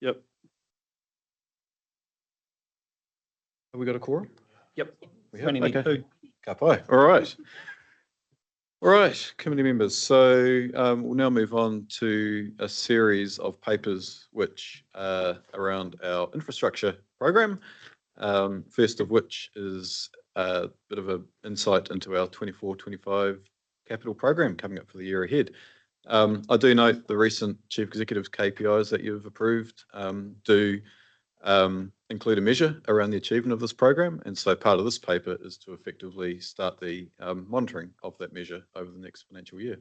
Yep. Have we got a quorum? Yep. We have. Only need Okay. two. Kapai. All right. All right, committee members. So we'll now move on to a series of papers which are around our infrastructure program. First of which is a bit of an insight into our 24-25 capital program coming up for the year ahead. I do note the recent Chief Executive's KPIs that you've approved do include a measure around the achievement of this program, and so part of this paper is to effectively start the monitoring of that measure over the next financial year.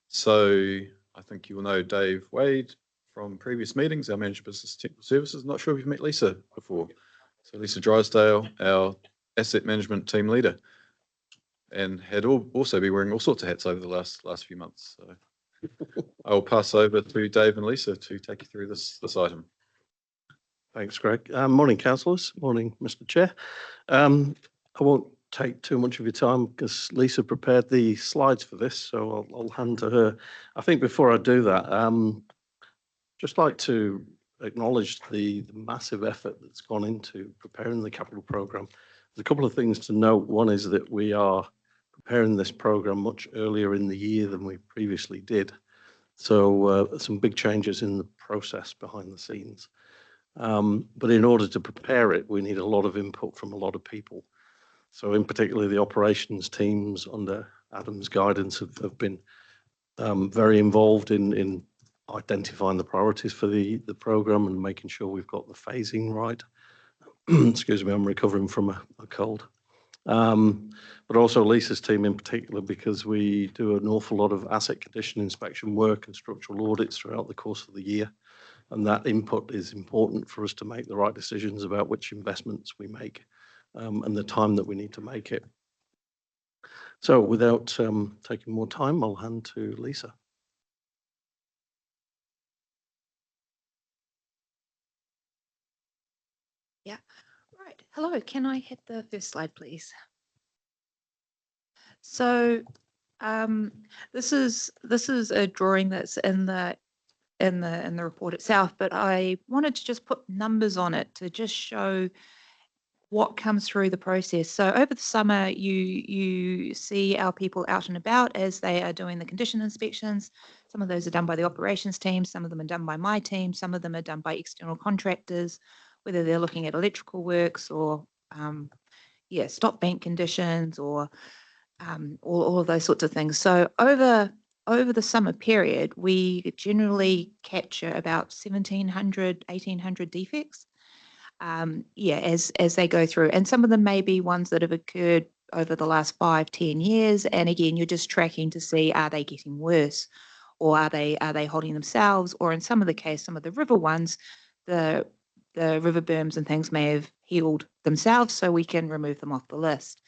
So I think you will know Dave Wade from previous meetings, our Manager of Business Technical Services. Not sure if you've met Lisa before. So Lisa Drysdale, our asset management team leader, and had also been wearing all sorts of hats over the last few months. So I will pass over to Dave and Lisa to take you through this item. Thanks, Greg. Morning, councillors. Morning, Mr. Chair. I won't take too much of your time because Lisa prepared the slides for this, so I'll hand to her. I think before I do that, just like to acknowledge the massive effort that's gone into preparing the capital programme. There's a couple of things to note. One is that we are preparing this programme much earlier in the year than we previously did. So some big changes in the process behind the scenes. But in order to prepare it, we need a lot of input from a lot of people. So in particular, the operations teams under Adam's guidance have been very involved in identifying the priorities for the programme and making sure we've got the phasing right. Excuse me, I'm recovering from a cold. But also Lisa's team in particular, because we do an awful lot of asset condition inspection work and structural audits throughout the course of the year. And that input is important for us to make the right decisions about which investments we make and the time that we need to make it. So without taking more time, I'll hand to Lisa. Yeah, right. Hello, can I hit the first slide, please? So this is a drawing that's in the report itself, but I wanted to just put numbers on it to just show what comes through the process. So over the summer, you see our people out and about as they are doing the condition inspections. Some of those are done by the operations team, some of them are done by my team, some of them are done by external contractors, whether they're looking at electrical works or stop bank conditions or all of those sorts of things. So over the summer period, we generally capture about 1,700, 1,800 defects. As they go through, and some of them may be ones that have occurred over the last 5-10 years, and again you're just tracking to see, are they getting worse, or are they holding themselves, or in some of the river ones, the river berms and things may have healed themselves, so we can remove them off the list.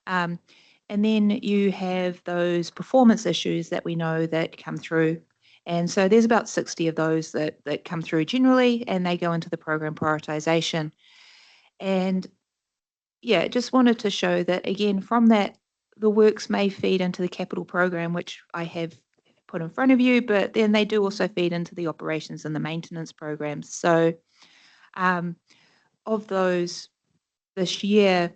And then you have those performance issues that we know that come through. And so there's about 60 of those that come through generally, and they go into the program prioritisation. And yeah, just wanted to show that, again, from that, the works may feed into the capital program, which I have put in front of you, but then they do also feed into the operations and the maintenance programs. So of those this year,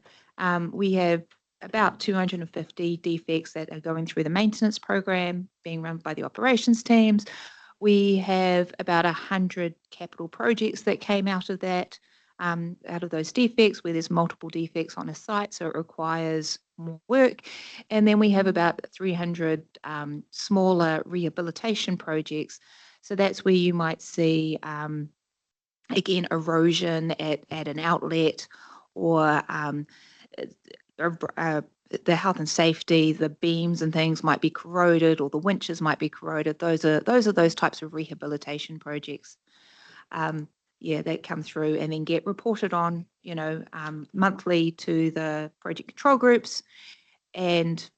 we have about 250 defects that are going through the maintenance program being run by the operations teams. We have about 100 capital projects that came out of that, out of those defects, where there's multiple defects on a site, so it requires more work. And then we have about 300 smaller rehabilitation projects. So that's where you might see, again, erosion at an outlet, or the health and safety, the beams and things might be corroded, or the winches might be corroded. Those are those types of rehabilitation projects. That come through and then get reported on, monthly to the project control groups, and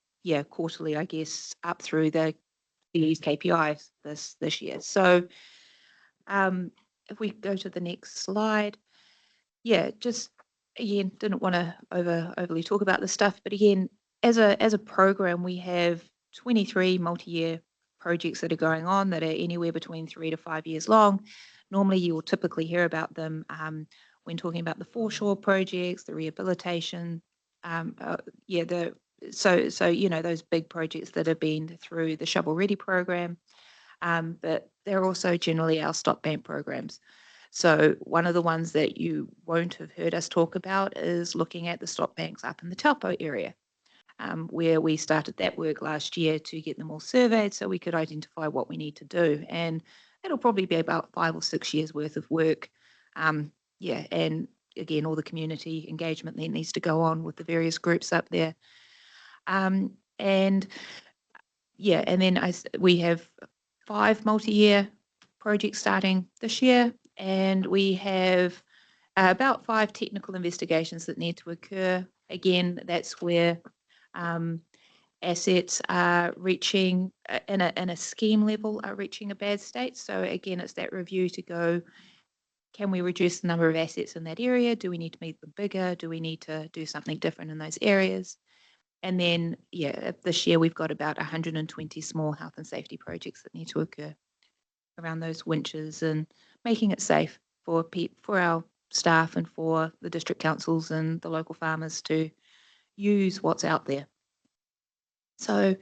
quarterly, I guess, up through these KPIs this year. So if we go to the next slide, just again, didn't want to overly talk about this stuff, but again, as a program, we have 23 multi-year projects that are going on that are anywhere between 3 to 5 years long. Normally, you will typically hear about them when talking about the foreshore projects, the rehabilitation, so you know, those big projects that have been through the Shovel Ready program, but they're also generally our stop bank programs. So one of the ones that you won't have heard us talk about is looking at the stop banks up in the Taupo area, where we started that work last year to get them all surveyed so we could identify what we need to do. And it'll probably be about 5 or 6 years worth of work. And again, all the community engagement that needs to go on with the various groups up there. And then we have 5 multi-year projects starting this year, and we have about 5 technical investigations that need to occur. Again, that's where assets are reaching, in a scheme level, are reaching a bad state. So again, it's that review to go, can we reduce the number of assets in that area? Do we need to make them bigger? Do we need to do something different in those areas? And then, this year we've got about 120 small health and safety projects that need to occur around those winches and making it safe for our staff and for the district councils and the local farmers to use what's out there. So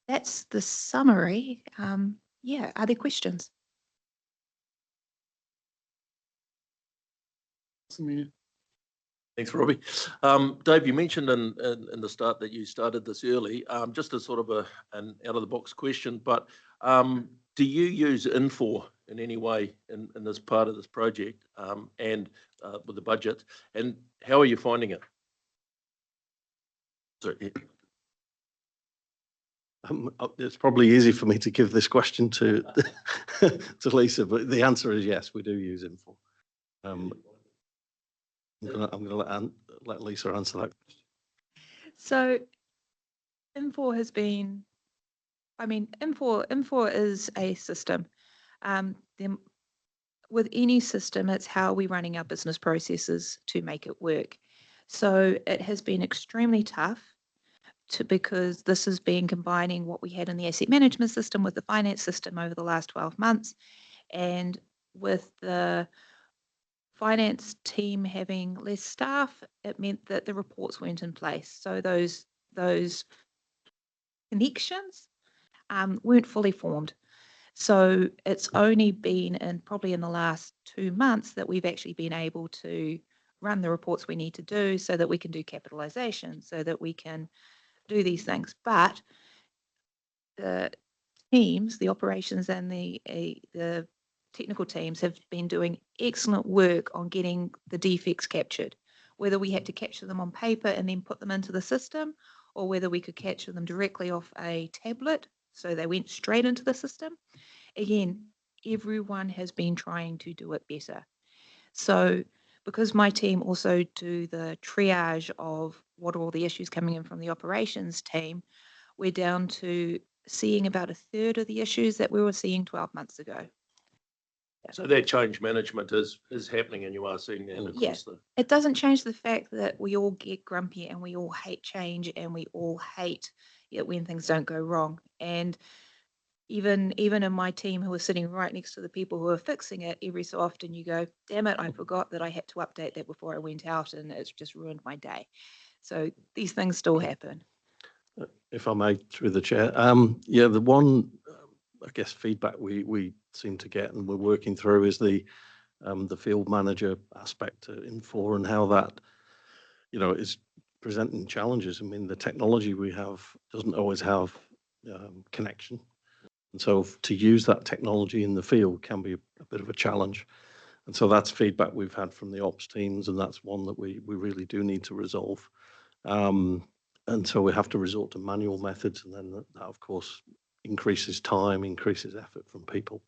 that's the summary. Are there questions? Thanks, Robbie. Dave, you mentioned in the start that you started this early. Just as sort of an out-of-the-box question, but do you use Infor in any way in this part of this project and with the budget? And how are you finding it? Sorry. It's probably easy for me to give this question to to Lisa, but the answer is yes, we do use Infor. I'm going to let Lisa answer that question. So Infor has been, Infor is a system. With any system, it's how we're running our business processes to make it work. So it has been extremely tough because this has been combining what we had in the asset management system with the finance system over the last 12 months. And with the finance team having less staff, it meant that the reports weren't in place. So those connections weren't fully formed. So it's only been probably in the last 2 months that we've actually been able to run the reports we need to do so that we can do capitalization, so that we can do these things. But the teams, the operations and the technical teams have been doing excellent work on getting the defects captured, whether we had to capture them on paper and then put them into the system, or whether we could capture them directly off a tablet so they went straight into the system. Again, everyone has been trying to do it better. So because my team also do the triage of what are all the issues coming in from the operations team, we're down to seeing about 1/3 of the issues that we were seeing 12 months ago. So that change management is happening, and you are seeing that across the... It doesn't change the fact that we all get grumpy and we all hate change and we all hate it when things don't go wrong. And even in my team who are sitting right next to the people who are fixing it, every so often you go, damn it, I forgot that I had to update that before I went out and it's just ruined my day. So these things still happen. If I may, through the chair, the one, I guess, feedback we seem to get and we're working through is the field manager aspect to Infor and how that, is presenting challenges. I mean, the technology we have doesn't always have connection. And so to use that technology in the field can be a bit of a challenge. And so that's feedback we've had from the ops teams, and that's one that we really do need to resolve. And so we have to resort to manual methods, and then that of course increases time, increases effort from people.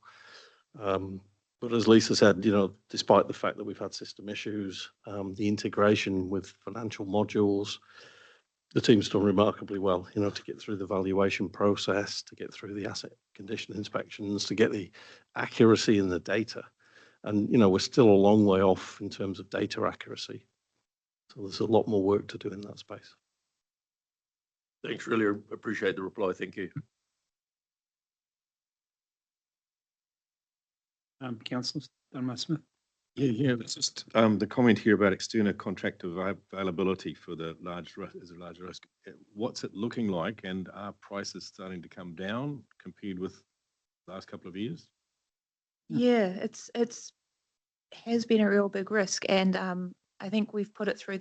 But as Lisa said, despite the fact that we've had system issues, the integration with financial modules, the team's done remarkably well, to get through the valuation process, to get through the asset condition inspections, to get the accuracy in the data. And, we're still a long way off in terms of data accuracy. So there's a lot more work to do in that space. Thanks, really appreciate the reply. Thank you. Councillors? Smith. Yeah, it's just the comment here about external contractor availability for the large is a large risk. What's it looking like, and are prices starting to come down compared with the last couple of years? Yeah, it's has been a real big risk, and I think we've put it through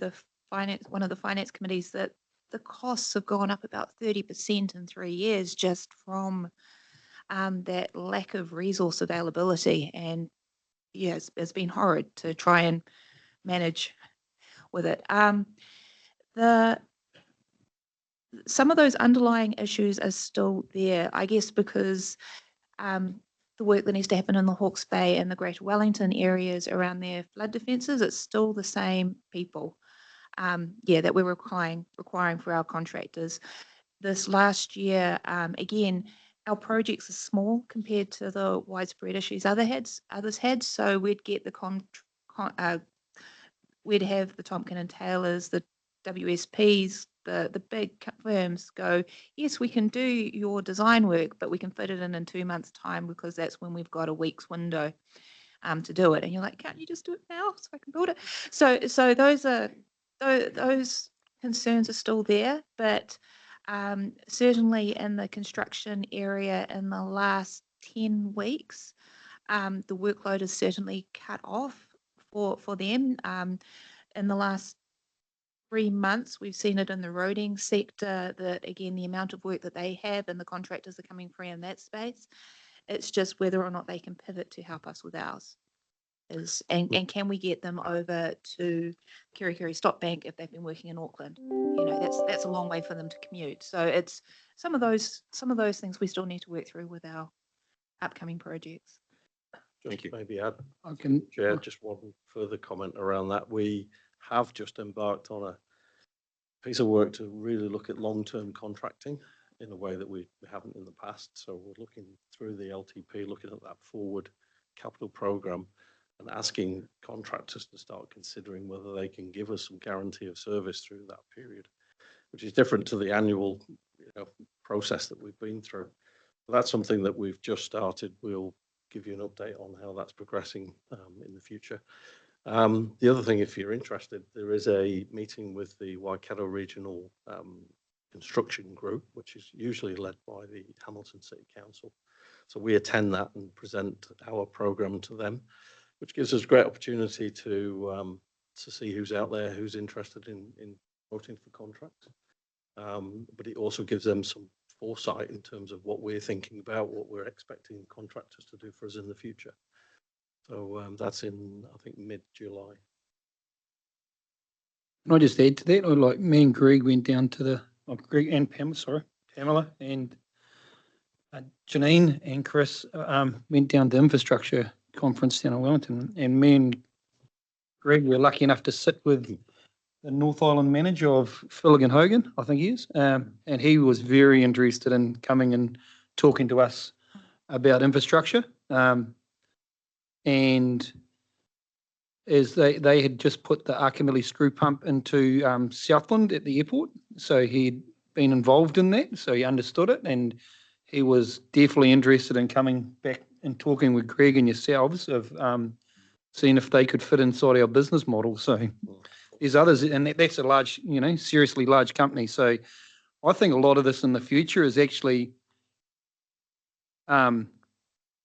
one of the finance committees that the costs have gone up about 30% in 3 years just from that lack of resource availability. And yeah, it's been horrid to try and manage with it. Some of those underlying issues are still there, I guess, because the work that needs to happen in the Hawke's Bay and the Greater Wellington areas around their flood defences, it's still the same people, that we're requiring for our contractors. This last year, again, our projects are small compared to the widespread issues others had. So we'd get we'd have the Tompkin and Taylors, the WSPs, the big firms go, yes, we can do your design work, but we can fit it in 2 months' time because that's when we've got a week's window to do it. And you're like, can't you just do it now so I can build it? So those concerns are still there, but certainly in the construction area in the last 10 weeks, the workload is certainly cut off for them. In the last 3 months, we've seen it in the roading sector that, again, the amount of work that they have and the contractors are coming free in that space. It's just whether or not they can pivot to help us with ours. And can we get them over to Kerikeri Stopbank if they've been working in Auckland? You know, that's a long way for them to commute. So it's some of those things we still need to work through with our upcoming projects. Just maybe add, I can. Chair, just one further comment around that. We have just embarked on a piece of work to really look at long-term contracting in a way that we haven't in the past. So we're looking through the LTP, looking at that forward capital programme and asking contractors to start considering whether they can give us some guarantee of service through that period, which is different to the annual process that we've been through. So that's something that we've just started. We'll give you an update on how that's progressing in the future. The other thing, if you're interested, there is a meeting with the Waikato Regional Construction Group, which is usually led by the Hamilton City Council. So we attend that and present our programme to them, which gives us great opportunity to see who's out there, who's interested in voting for contracts. But it also gives them some foresight in terms of what we're thinking about, what we're expecting contractors to do for us in the future. So that's in, I think, mid-July. Can I just add to that? Like me and Greg went down to Greg and Pamela and Janine and Chris went down to infrastructure conference down in Wellington, and me and Greg were lucky enough to sit with the North Island manager of Filligan Hogan, I think he is, and he was very interested in coming and talking to us about infrastructure. And as they had just put the Archimili screw pump into Southland at the airport, so he'd been involved in that, so he understood it, and he was definitely interested in coming back and talking with Greg and yourselves of seeing if they could fit inside our business model. So there's others, and that's a large, seriously large company. So I think a lot of this in the future is actually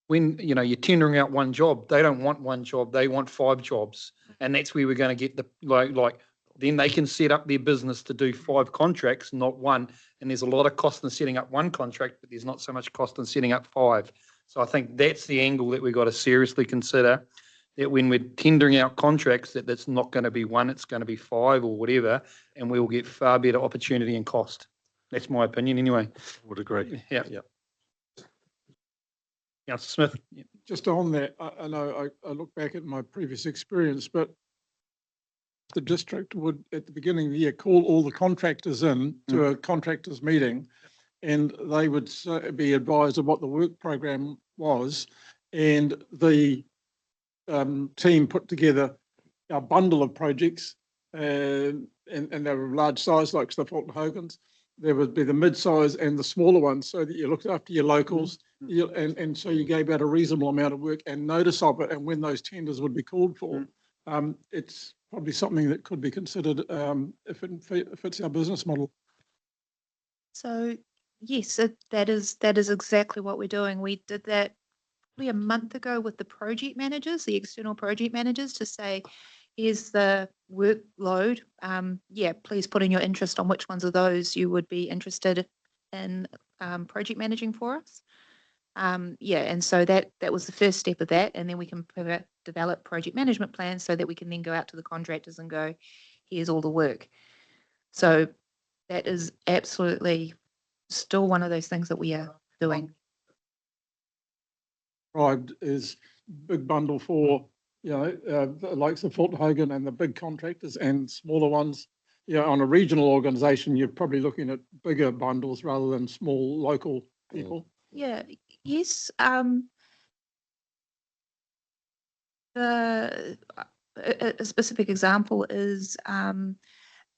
when you're tendering out one job, they don't want one job, they want 5 jobs, and that's where we're going to get the like then they can set up their business to do 5 contracts, not one. And there's a lot of cost in setting up one contract, but there's not so much cost in setting up 5. So I think that's the angle that we've got to seriously consider, that when we're tendering out contracts, that's not going to be 1, it's going to be 5 or whatever, and we'll get far better opportunity and cost. That's my opinion anyway. Would agree. Yeah. Councillor Smith. Yeah. Just on that, I know I look back at my previous experience, but the district would, at the beginning of the year, call all the contractors in to a contractors meeting, and they would be advised of what the work program was, and the team put together a bundle of projects, and they were large size, like Fulton Hogan's. There would be the mid-size and the smaller ones, so that you looked after your locals and so you gave out a reasonable amount of work and notice of it, and when those tenders would be called for, it's probably something that could be considered if it fits our business model. So yes, that is exactly what we're doing. We did that probably a month ago with the project managers, the external project managers, to say, here's the workload. Yeah, please put in your interest on which ones of those you would be interested in project managing for us. Yeah, and so that was the first step of that, and then we can develop project management plans so that we can then go out to the contractors and go, here's all the work. So that is absolutely still one of those things that we are doing. Described is big bundle for, the likes of Fort Hogan and the big contractors and smaller ones. On a regional organisation, you're probably looking at bigger bundles rather than small local people. Yeah, yes. A specific example is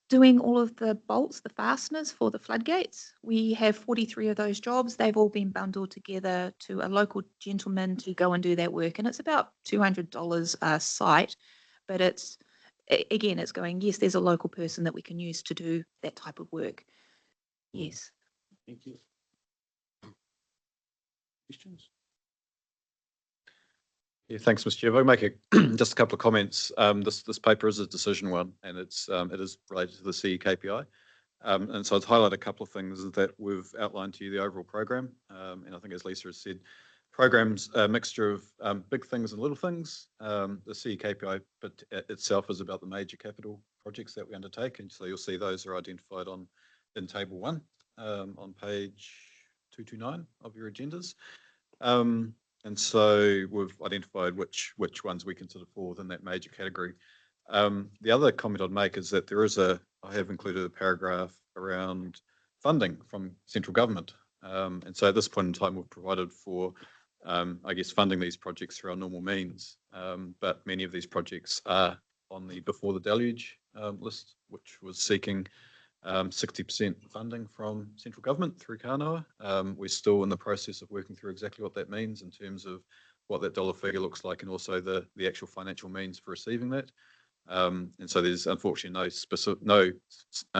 doing all of the bolts, the fasteners for the floodgates. We have 43 of those jobs. They've all been bundled together to a local gentleman to go and do that work. And it's about $200 a site, but again, it's going, yes, there's a local person that we can use to do that type of work. Yes. Thank you. Questions? Yeah, thanks, Mr. Chair. If I make just a couple of comments. This paper is a decision one, and it is related to the CE KPI. And so I'd highlight a couple of things that we've outlined to you, the overall program. And I think, as Lisa has said, program's a mixture of big things and little things. The CE KPI itself is about the major capital projects that we undertake, and so you'll see those are identified in table 1 on page 229 of your agendas. And so we've identified which ones we consider fall within that major category. The other comment I'd make is that I have included a paragraph around funding from central government. And so at this point in time, we've provided for, funding these projects through our normal means. But many of these projects are on the before the deluge list, which was seeking 60% funding from central government through Kānoa. We're still in the process of working through exactly what that means in terms of what that dollar figure looks like, and also the actual financial means for receiving that. And so there's unfortunately no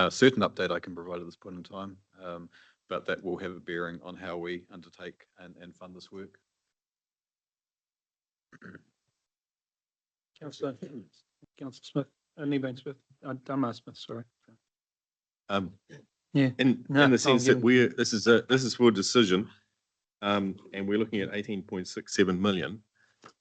certain update I can provide at this point in time, but that will have a bearing on how we undertake and fund this work. Councillor Smith, Neebane Smith, Dunmar Smith, sorry. In the sense that this is for a decision, and we're looking at 18.67 million.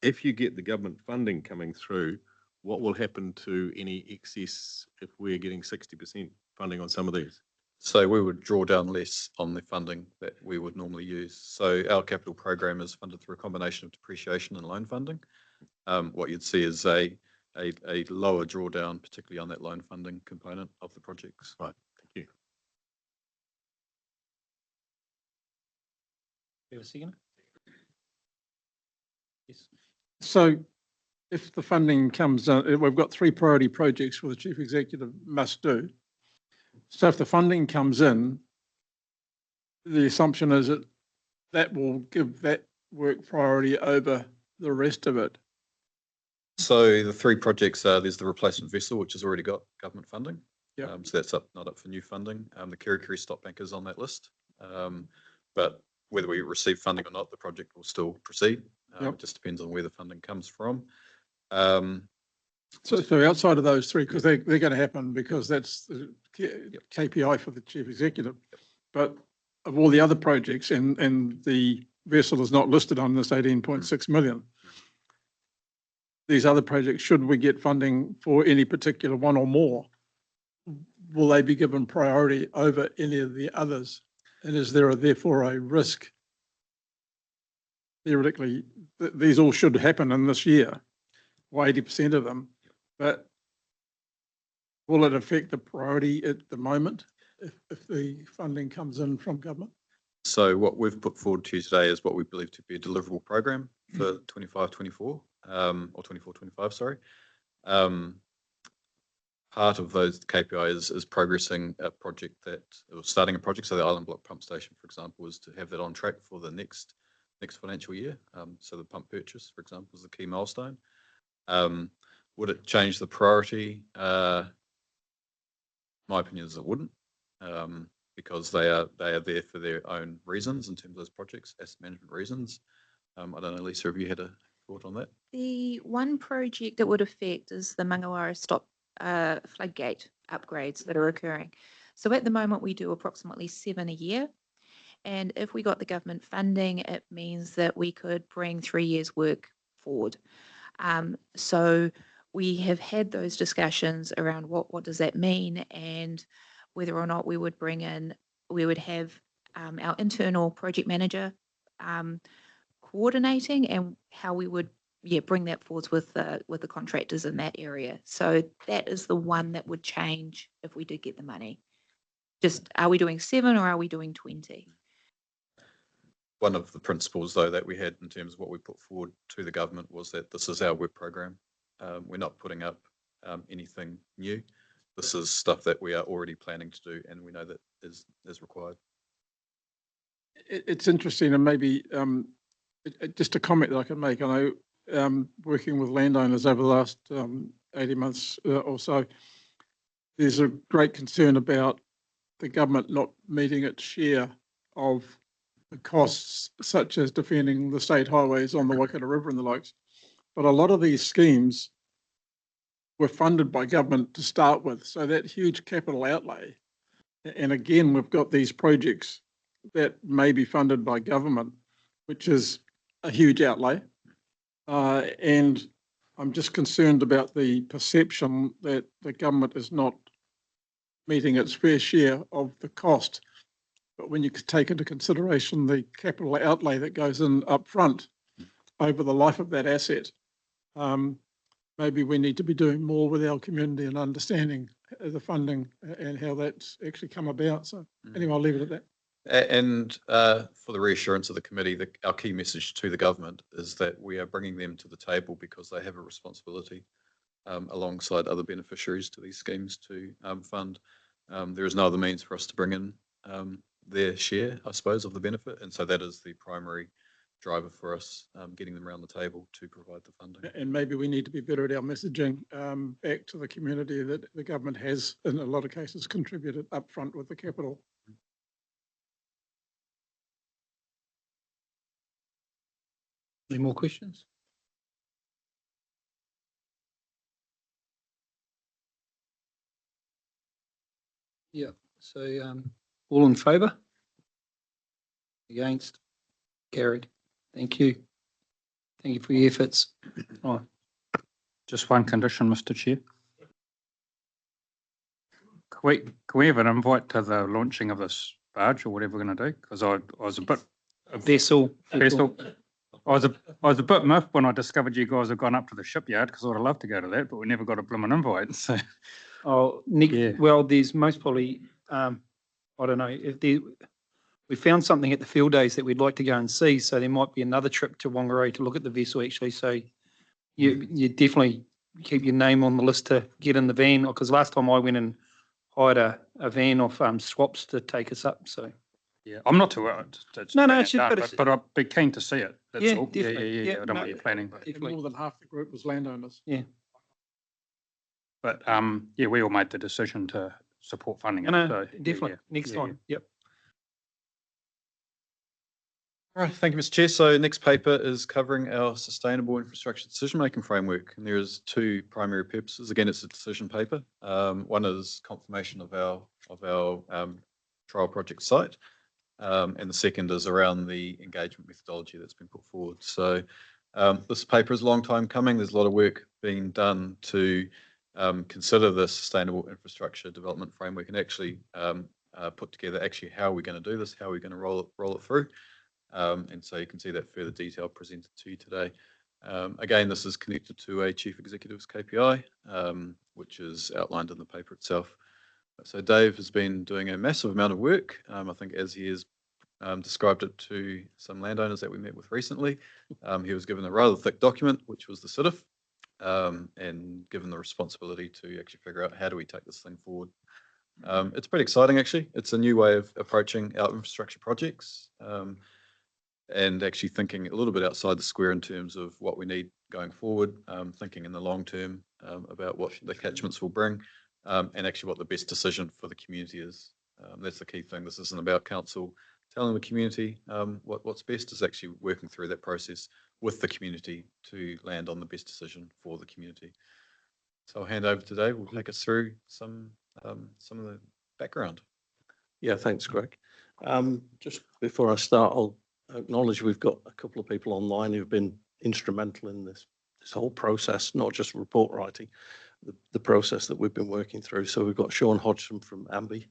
If you get the government funding coming through, what will happen to any excess if we're getting 60% funding on some of these? So we would draw down less on the funding that we would normally use. So our capital program is funded through a combination of depreciation and loan funding. What you'd see is a lower drawdown, particularly on that loan funding component of the projects. Right. Thank you. You have a second? Yes. So if the funding comes in, we've got 3 priority projects where the chief executive must do. So if the funding comes in, the assumption is that will give that work priority over the rest of it. So the 3 projects are, there's the replacement vessel, which has already got government funding. Yeah. So that's not up for new funding. The Kerikeri stop bank is on that list. But whether we receive funding or not, the project will still proceed. It just depends on where the funding comes from. So outside of those 3, because they're going to happen because that's the KPI for the chief executive. But of all the other projects, and the vessel is not listed on this 18.6 million, these other projects, should we get funding for any particular one or more, will they be given priority over any of the others? And is there therefore a risk, theoretically, that these all should happen in this year, or 80% of them, but will it affect the priority at the moment if the funding comes in from government? So what we've put forward to you today is what we believe to be a deliverable program for 25-24, or 24-25, sorry. Part of those KPIs is progressing a project or starting a project. So the Island Block Pump Station, for example, is to have that on track for the next next financial year. So the pump purchase, for example, is the key milestone. Would it change the priority? My opinion is it wouldn't, because they are there for their own reasons in terms of those projects, asset management reasons. I don't know, Lisa, have you had a thought on that? The one project that would affect is the Mangawara stop floodgate upgrades that are occurring. So at the moment, we do approximately 7 a year. And if we got the government funding, it means that we could bring 3 years' work forward. So we have had those discussions around what does that mean, and whether or not we would have our internal project manager coordinating, and how we would bring that forwards with the contractors in that area. So that is the one that would change if we did get the money. Just, are we doing 7 or are we doing 20? One of the principles, though, that we had in terms of what we put forward to the government was that this is our work program. We're not putting up anything new. This is stuff that we are already planning to do, and we know that is required. It's interesting, and maybe just a comment that I can make. I know, working with landowners over the last 18 months or so, there's a great concern about the government not meeting its share of the costs, such as defending the state highways on the Waikato River and the likes. But a lot of these schemes were funded by government to start with. So that huge capital outlay, and again, we've got these projects that may be funded by government, which is a huge outlay. And I'm just concerned about the perception that the government is not meeting its fair share of the cost. But when you take into consideration the capital outlay that goes in up front over the life of that asset, maybe we need to be doing more with our community and understanding the funding and how that's actually come about. So anyway, I'll leave it at that. And for the reassurance of the committee, our key message to the government is that we are bringing them to the table because they have a responsibility alongside other beneficiaries to these schemes to fund. There is no other means for us to bring in their share, I suppose, of the benefit. And so that is the primary driver for us, getting them around the table to provide the funding. And maybe we need to be better at our messaging back to the community that the government has, in a lot of cases, contributed upfront with the capital. Any more questions? Yeah, so all in favour? Against? Carried. Thank you. Thank you for your efforts. Oh, Just one condition, Mr. Chair. Can we have an invite to the launching of this barge or whatever we're going to do? Because I was a bit vessel. I was a bit miffed when I discovered you guys have gone up to the shipyard, because I would have loved to go to that, but we never got a blooming invite. So, Nick, Yeah. well, there's most probably, I don't know, we found something at the field days that we'd like to go and see, so there might be another trip to Whangarei to look at the vessel actually. So you definitely keep your name on the list to get in the van, because last time I went and hired a van off Swaps to take us up. So yeah, I'm not too worried. No, it's just- but it's- but I'd be keen to see it. That's Yeah, all. definitely. Yeah. Yeah, I don't know no, what you're planning, but And more than half the group was landowners. yeah, we all made the decision to support funding it. No, so, definitely. Next yeah, time. Yep. All right, thank you, Mr. Chair. So next paper is covering our sustainable infrastructure decision-making framework. And there is two primary purposes. Again, it's a decision paper. One is confirmation of our trial project site. And the second is around the engagement methodology that's been put forward. So this paper is a long time coming. There's a lot of work being done to consider the sustainable infrastructure development framework and actually put together actually how we're going to do this, how we're going to roll it through. And so you can see that further detail presented to you today. Again, this is connected to a chief executive's KPI, which is outlined in the paper itself. So Dave has been doing a massive amount of work, I think, as he has described it to some landowners that we met with recently. He was given a rather thick document, which was the SIDF, and given the responsibility to actually figure out how do we take this thing forward. It's pretty exciting, actually. It's a new way of approaching our infrastructure projects. and actually thinking a little bit outside the square in terms of what we need going forward, thinking in the long term about what the catchments will bring, and actually what the best decision for the community is. That's the key thing. This isn't about council telling the community what's best, is actually working through that process with the community to land on the best decision for the community. So I'll hand over to Dave. We'll take us through some of the background. Yeah, thanks, Greg. Just before I start, I'll acknowledge we've got a couple of people online who've been instrumental in this whole process, not just report writing, the process that we've been working through. So we've got Sean Hodgson from AMBI.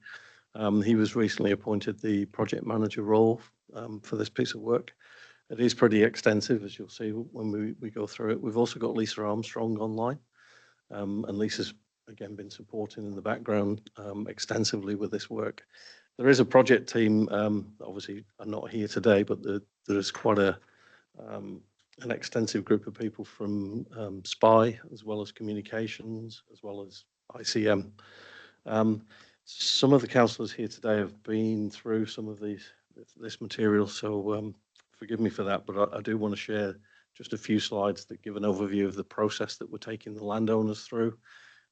He was recently appointed the project manager role for this piece of work. It is pretty extensive, as you'll see when we go through it. We've also got Lisa Armstrong online, and Lisa's again been supporting in the background extensively with this work. There is a project team, obviously are not here today, but there's quite an extensive group of people from SPI, as well as communications, as well as ICM. Some of the councillors here today have been through some of this material, so forgive me for that, but I do want to share just a few slides that give an overview of the process that we're taking the landowners through.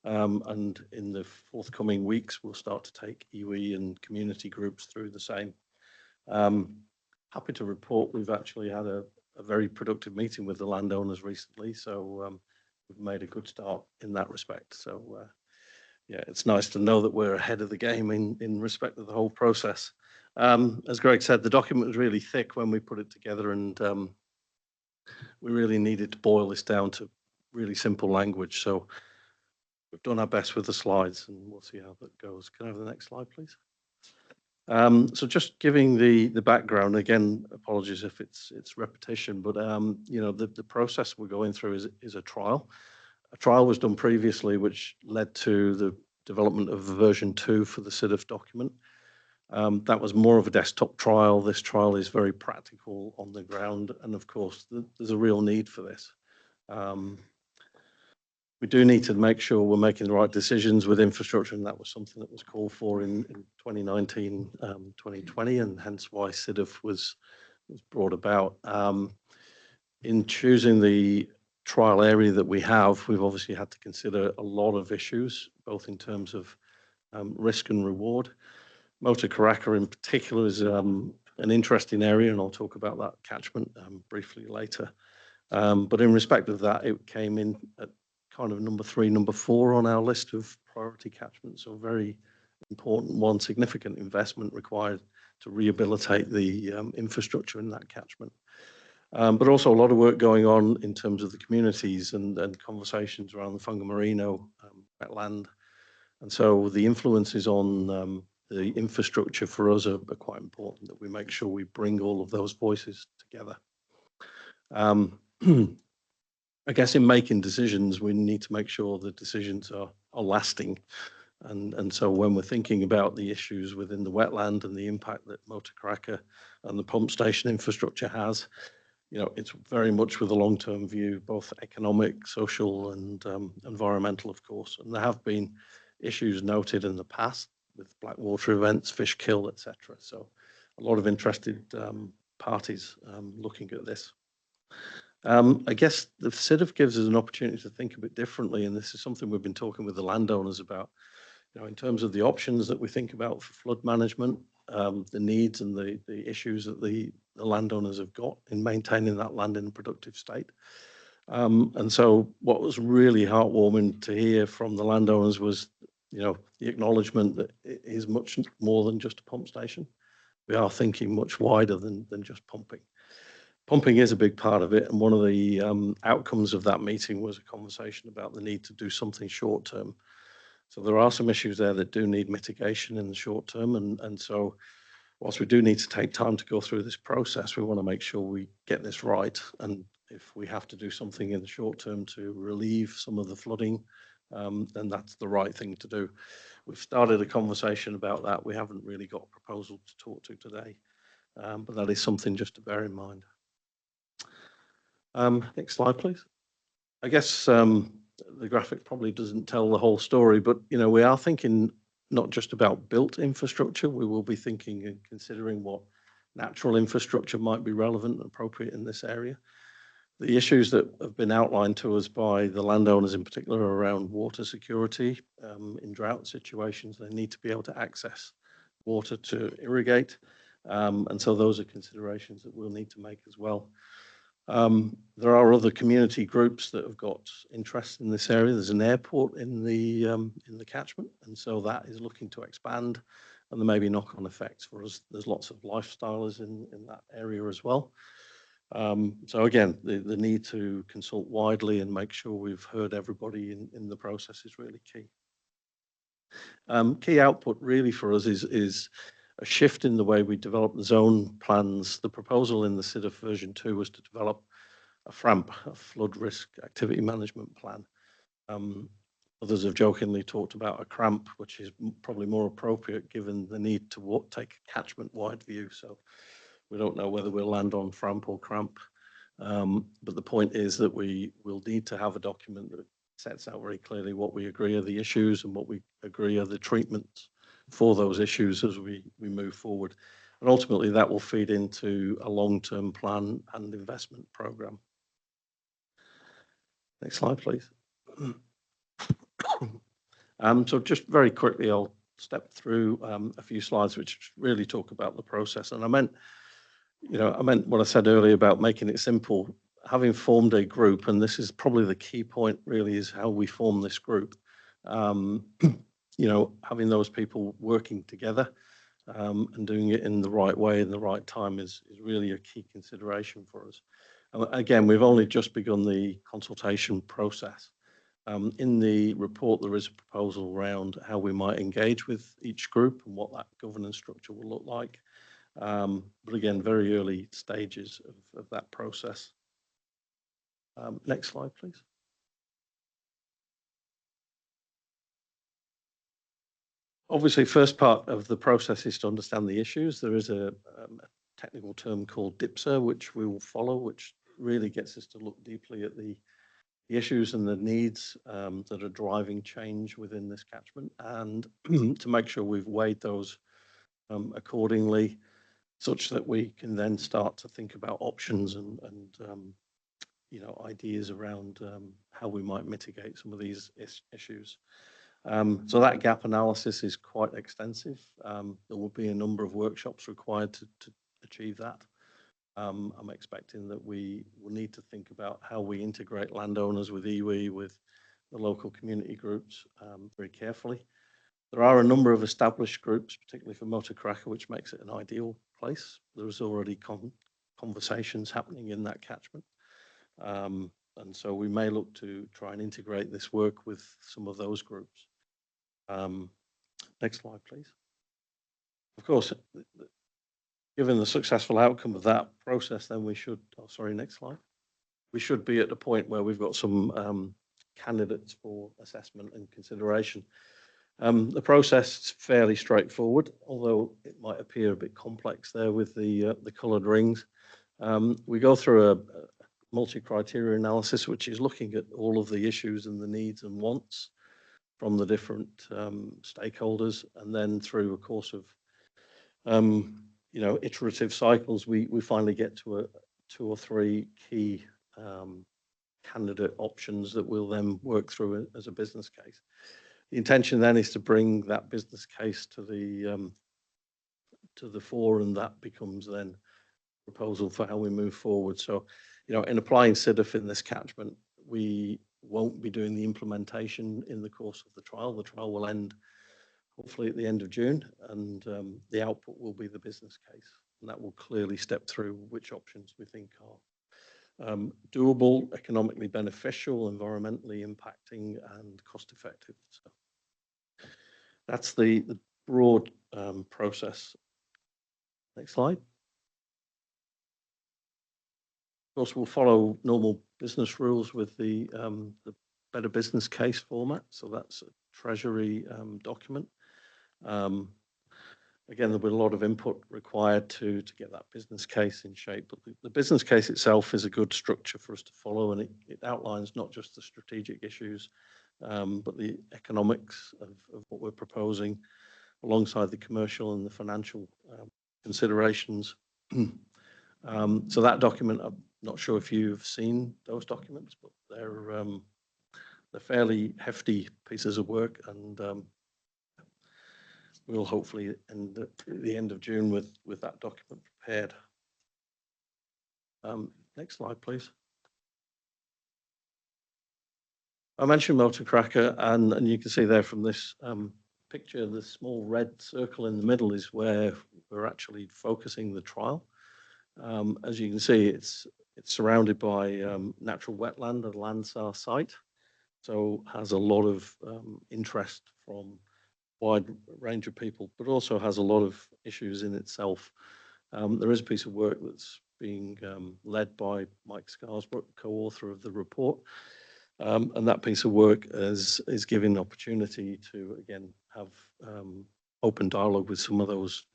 And in the forthcoming weeks, we'll start to take iwi and community groups through the same. Happy to report we've actually had a very productive meeting with the landowners recently, so we've made a good start in that respect. So yeah, it's nice to know that we're ahead of the game in respect of the whole process. As Greg said, the document was really thick when we put it together, and we really needed to boil this down to really simple language. So we've done our best with the slides, and we'll see how that goes. Can I have the next slide, please? So just giving the background, again, apologies if it's repetition, but you know, the process we're going through is a trial. A trial was done previously, which led to the development of version 2 for the CIDF document. That was more of a desktop trial. This trial is very practical on the ground, and of course, there's a real need for this. We do need to make sure we're making the right decisions with infrastructure, and that was something that was called for in 2019, 2020, and hence why CIDF was brought about. In choosing the trial area that we have, we've obviously had to consider a lot of issues, both in terms of risk and reward. Motor Karaka in particular is an interesting area, and I'll talk about that catchment briefly later. But in respect of that, it came in at kind of number 3, number 4 on our list of priority catchments. So very important one, significant investment required to rehabilitate the infrastructure in that catchment. But also a lot of work going on in terms of the communities and conversations around the Whangamarino wetland. And so the influences on the infrastructure for us are quite important, that we make sure we bring all of those voices together. I guess in making decisions, we need to make sure the decisions are lasting. And so when we're thinking about the issues within the wetland and the impact that Motor Karaka and the pump station infrastructure has, you know, it's very much with a long-term view, both economic, social, and environmental, of course. And there have been issues noted in the past with blackwater events, fish kill, etc. So a lot of interested parties looking at this. I guess the CIDF gives us an opportunity to think a bit differently, and this is something we've been talking with the landowners about. You know, in terms of the options that we think about for flood management, the needs and the issues that the landowners have got in maintaining that land in a productive state. And so what was really heartwarming to hear from the landowners was, you know, the acknowledgement that it is much more than just a pump station. We are thinking much wider than just pumping. Pumping is a big part of it, and one of the outcomes of that meeting was a conversation about the need to do something short term. So there are some issues there that do need mitigation in the short term, and so whilst we do need to take time to go through this process, we want to make sure we get this right. And if we have to do something in the short term to relieve some of the flooding, then that's the right thing to do. We've started a conversation about that. We haven't really got a proposal to talk to today, but that is something just to bear in mind. Next slide, please. I guess the graphic probably doesn't tell the whole story, but you know, we are thinking not just about built infrastructure. We will be thinking and considering what natural infrastructure might be relevant and appropriate in this area. The issues that have been outlined to us by the landowners in particular around water security in drought situations, they need to be able to access water to irrigate. And so those are considerations that we'll need to make as well. There are other community groups that have got interest in this area. There's an airport in the catchment, and so that is looking to expand, and there may be knock-on effects for us. There's lots of lifestylers in that area as well. So again, the need to consult widely and make sure we've heard everybody in the process is really key. Key output really for us is a shift in the way we develop the zone plans. The proposal in the CIDF version 2 was to develop a FRAMP, a flood risk activity management plan. Others have jokingly talked about a CRAMP, which is probably more appropriate given the need to take a catchment-wide view. So we don't know whether we'll land on FRAMP or CRAMP. But the point is that we will need to have a document that sets out very clearly what we agree are the issues and what we agree are the treatments for those issues as we move forward. And ultimately that will feed into a long-term plan and investment program. Next slide, please. So just very quickly, I'll step through a few slides which really talk about the process. And I meant what I said earlier about making it simple. Having formed a group, and this is probably the key point really, is how we form this group. Having those people working together and doing it in the right way in the right time is really a key consideration for us. Again, we've only just begun the consultation process. In the report, there is a proposal around how we might engage with each group and what that governance structure will look like. But again, very early stages of that process. Next slide, please. Obviously, first part of the process is to understand the issues. There is a technical term called DIPSA, which we will follow, which really gets us to look deeply at the issues and the needs that are driving change within this catchment, and to make sure we've weighed those accordingly, such that we can then start to think about options and ideas around how we might mitigate some of these issues. So that gap analysis is quite extensive. There will be a number of workshops required to achieve that. I'm expecting that we will need to think about how we integrate landowners with iwi, with the local community groups very carefully. There are a number of established groups, particularly for motor karaka, which makes it an ideal place. There is already conversations happening in that catchment. And so we may look to try and integrate this work with some of those groups. Next slide, please. Of course, given the successful outcome of that process, then we should, next slide. We should be at a point where we've got some candidates for assessment and consideration. The process is fairly straightforward, although it might appear a bit complex there with the coloured rings. We go through a multi-criteria analysis, which is looking at all of the issues and the needs and wants from the different stakeholders, and then through a course of iterative cycles, we finally get to 2 or 3 key candidate options that we'll then work through as a business case. The intention then is to bring that business case to the fore, and that becomes then a proposal for how we move forward. So, in applying CIDF in this catchment, we won't be doing the implementation in the course of the trial. The trial will end hopefully at the end of June, and the output will be the business case, and that will clearly step through which options we think are doable, economically beneficial, environmentally impacting, and cost effective. So that's the broad process. Next slide. Of course, we'll follow normal business rules with the better business case format. So that's a Treasury document. Again, there'll be a lot of input required to get that business case in shape. But the business case itself is a good structure for us to follow, and it outlines not just the strategic issues, but the economics of what we're proposing, alongside the commercial and the financial considerations. So that document, I'm not sure if you've seen those documents, but they're fairly hefty pieces of work, and we'll hopefully end at the end of June with that document prepared. Next slide, please. I mentioned Motor Cracker, and you can see there from this picture, the small red circle in the middle is where we're actually focusing the trial. As you can see, it's surrounded by natural wetland, a Landsar site, so has a lot of interest from a wide range of people, but also has a lot of issues in itself. There is a piece of work that's being led by Mike Scarsbrook, co-author of the report, and that piece of work is giving the opportunity to, again, have open dialogue with some of those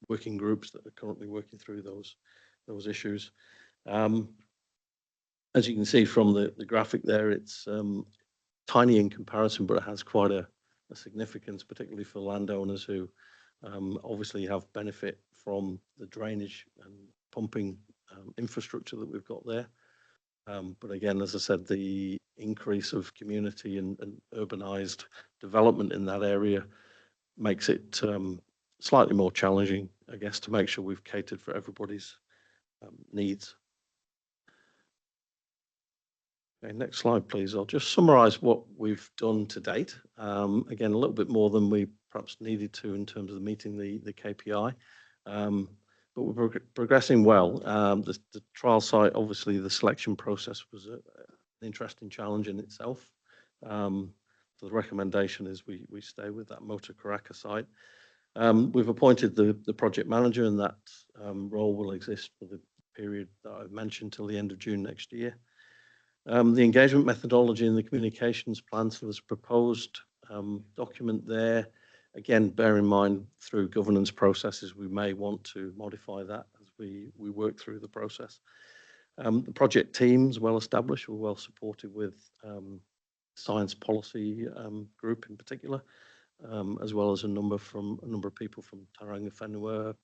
working groups that are currently working through those issues. As you can see from the graphic there, it's tiny in comparison, but it has quite a significance, particularly for landowners who obviously have benefit from the drainage and pumping infrastructure that we've got there. But again, as I said, the increase of community and urbanized development in that area makes it slightly more challenging, I guess, to make sure we've catered for everybody's needs. Okay, next slide, please. I'll just summarize what we've done to date. Again, a little bit more than we perhaps needed to in terms of meeting the KPI. But we're progressing well. The trial site, obviously, the selection process was an interesting challenge in itself. So the recommendation is we stay with that Motor Cracker site. We've appointed the project manager, and that role will exist for the period that I've mentioned till the end of June next year. The engagement methodology and the communications plan, so there's a proposed document there. Again, bear in mind, through governance processes, we may want to modify that as we work through the process. The project team's well established. We're well supported with science policy group in particular, as well as a number of people from Tauranga Whenua,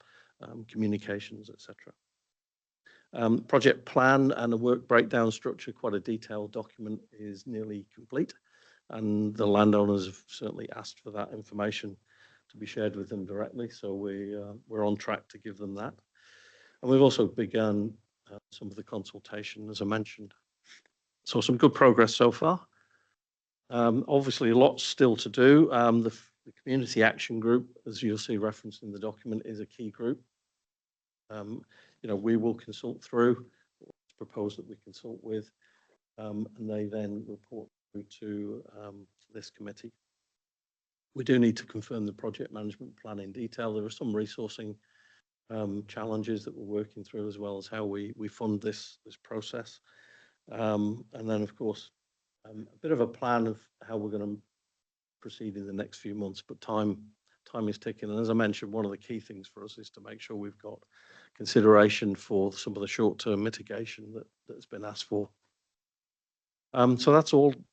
communications, etc. Project plan and a work breakdown structure, quite a detailed document, is nearly complete, and the landowners have certainly asked for that information to be shared with them directly, so we're on track to give them that. And we've also begun some of the consultation, as I mentioned. So some good progress so far. Obviously, lots still to do. The community action group, as you'll see referenced in the document, is a key group. We will consult through, it's proposed that we consult with, and they then report through to this committee. We do need to confirm the project management plan in detail. There are some resourcing challenges that we're working through, as well as how we fund this process. And then, of course, a bit of a plan of how we're going to proceed in the next few months, but time is ticking. And as I mentioned, one of the key things for us is to make sure we've got consideration for some of the short-term mitigation that's been asked for. So that's all in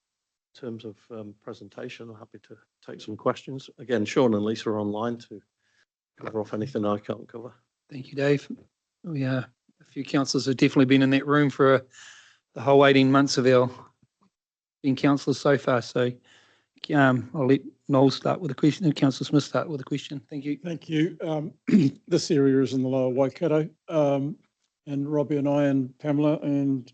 terms of presentation. I'm happy to take some questions. Again, Sean and Lisa are online to cover off anything I can't cover. Thank you, Dave. A few councillors have definitely been in that room for the whole 18 months of our being councillors so far. So I'll let Noel start with a question and Councillor Smith start with a question. Thank you. Thank you. This area is in the Lower Waikato, and Robbie and I and Pamela and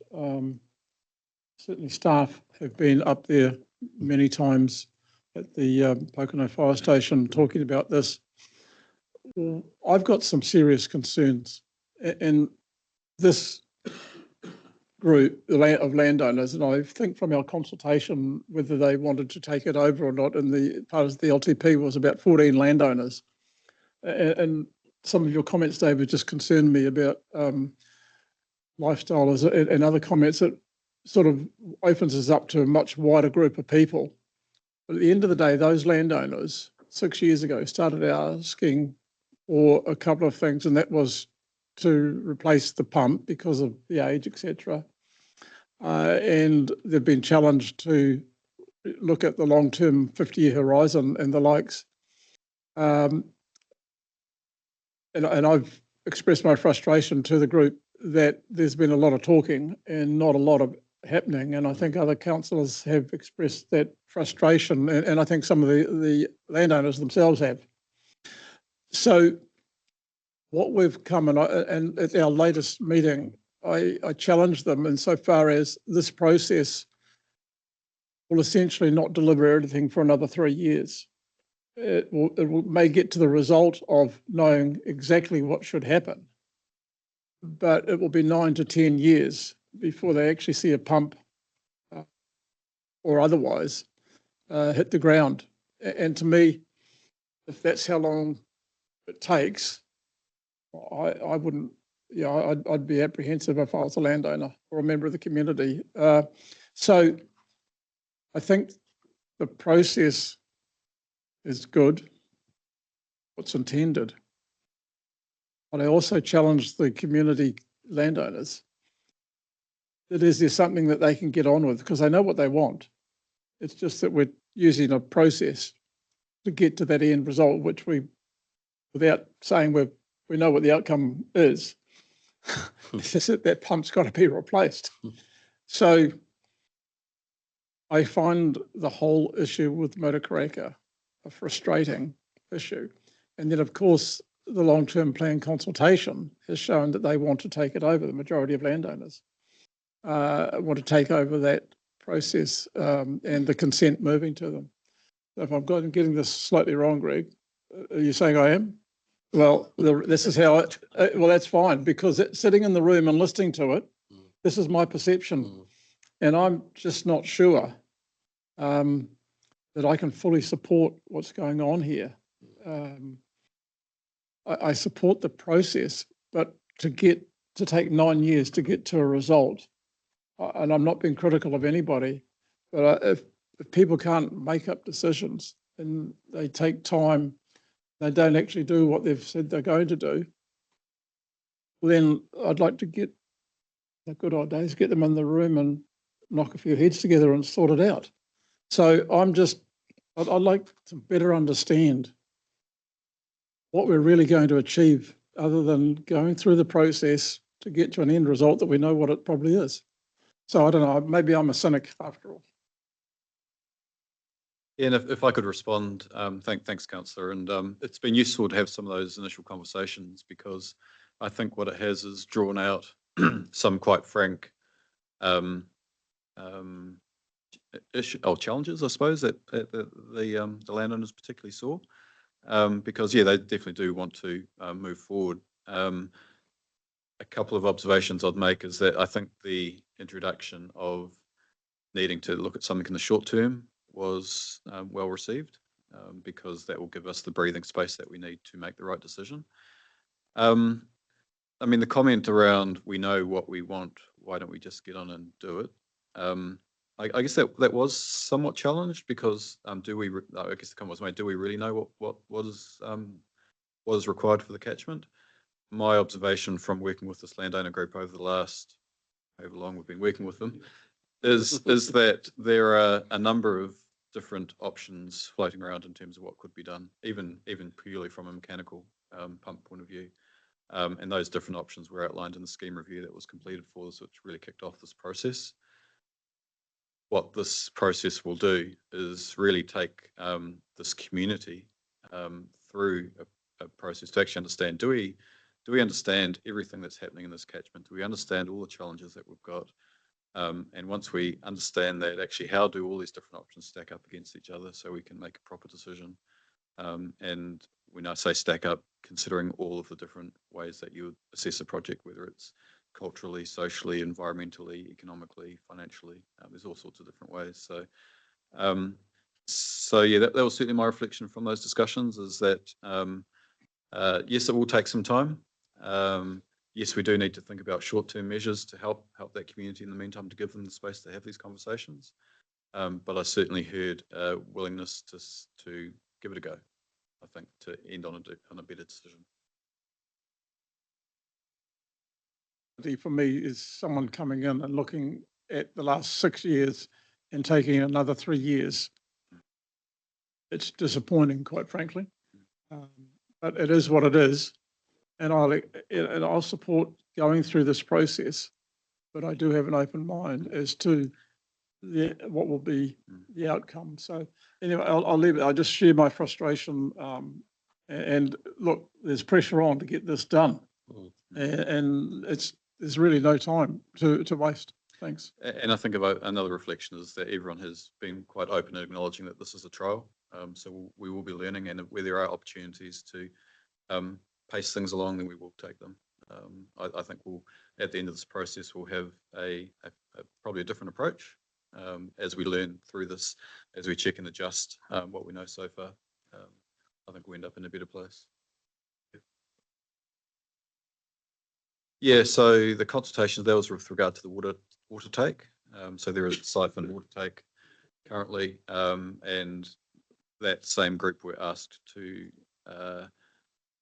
certainly staff have been up there many times at the Pocono Fire Station talking about this. I've got some serious concerns, and this group of landowners, and I think from our consultation whether they wanted to take it over or not, and the part of the LTP was about 14 landowners, and some of your comments, David, just concerned me about lifestyle and other comments that sort of opens us up to a much wider group of people. But at the end of the day, those landowners 6 years ago started asking for a couple of things, and that was to replace the pump because of the age, etc. And they've been challenged to look at the long-term 50-year horizon and the likes. And I've expressed my frustration to the group that there's been a lot of talking and not a lot of happening. And I think other councillors have expressed that frustration, and I think some of the landowners themselves have. So what we've come, and at our latest meeting, I challenged them insofar as this process will essentially not deliver anything for another 3 years. It may get to the result of knowing exactly what should happen, but it will be 9 to 10 years before they actually see a pump or otherwise hit the ground. And to me, if that's how long it takes, I wouldn't, I'd be apprehensive if I was a landowner or a member of the community. So I think the process is good, what's intended. But I also challenge the community landowners that is there something that they can get on with, because they know what they want. It's just that we're using a process to get to that end result, which we, without saying we know what the outcome is, that pump's got to be replaced. So I find the whole issue with Motukaraka a frustrating issue. And then, of course, the long-term plan consultation has shown that they want to take it over. The majority of landowners want to take over that process and the consent moving to them. So if I'm getting this slightly wrong, Greg, are you saying I am? Well, this is how it, well, that's fine, because sitting in the room and listening to it, this is my perception. And I'm just not sure that I can fully support what's going on here. I support the process, but to take 9 years to get to a result, and I'm not being critical of anybody, but if people can't make up decisions and they take time, they don't actually do what they've said they're going to do, well, then I'd like to get the good old days, get them in the room and knock a few heads together and sort it out. So I'd like to better understand what we're really going to achieve, other than going through the process to get to an end result that we know what it probably is. So I don't know, maybe I'm a cynic after all. Yeah, and if I could respond, thanks, Councillor. And it's been useful to have some of those initial conversations, because I think what it has is drawn out some quite frank challenges, I suppose, that the landowners particularly saw. Because, yeah, they definitely do want to move forward. A couple of observations I'd make is that I think the introduction of needing to look at something in the short term was well received, because that will give us the breathing space that we need to make the right decision. I mean, the comment around, we know what we want, why don't we just get on and do it? I guess that was somewhat challenged, because I guess the comment was made, do we really know what is required for the catchment? My observation from working with this landowner group over the last, however long we've been working with them, is that there are a number of different options floating around in terms of what could be done, even purely from a mechanical pump point of view. And those different options were outlined in the scheme review that was completed for us, which really kicked off this process. What this process will do is really take this community through a process to actually understand, do we understand everything that's happening in this catchment? Do we understand all the challenges that we've got? And once we understand that, actually, how do all these different options stack up against each other so we can make a proper decision? And when I say stack up, considering all of the different ways that you would assess a project, whether it's culturally, socially, environmentally, economically, financially, there's all sorts of different ways. So yeah, that was certainly my reflection from those discussions, is that yes, it will take some time. Yes, we do need to think about short-term measures to help that community in the meantime, to give them the space to have these conversations. But I certainly heard a willingness to give it a go, I think, to end on a better decision. For me, is someone coming in and looking at the last 6 years and taking another 3 years. It's disappointing, quite frankly, but it is what it is. and I'll support going through this process, but I do have an open mind as to what will be the outcome. So anyway, I'll leave it. I just share my frustration. And look, there's pressure on to get this done, and there's really no time to waste. Thanks. And I think about another reflection is that everyone has been quite open in acknowledging that this is a trial. So we will be learning, and where there are opportunities to pace things along, then we will take them. I think we'll, at the end of this process, we'll have probably a different approach as we learn through this, as we check and adjust what we know so far. I think we'll end up in a better place. Yeah, so the consultation there was with regard to the water take. So there is a siphon water take currently, and that same group were asked to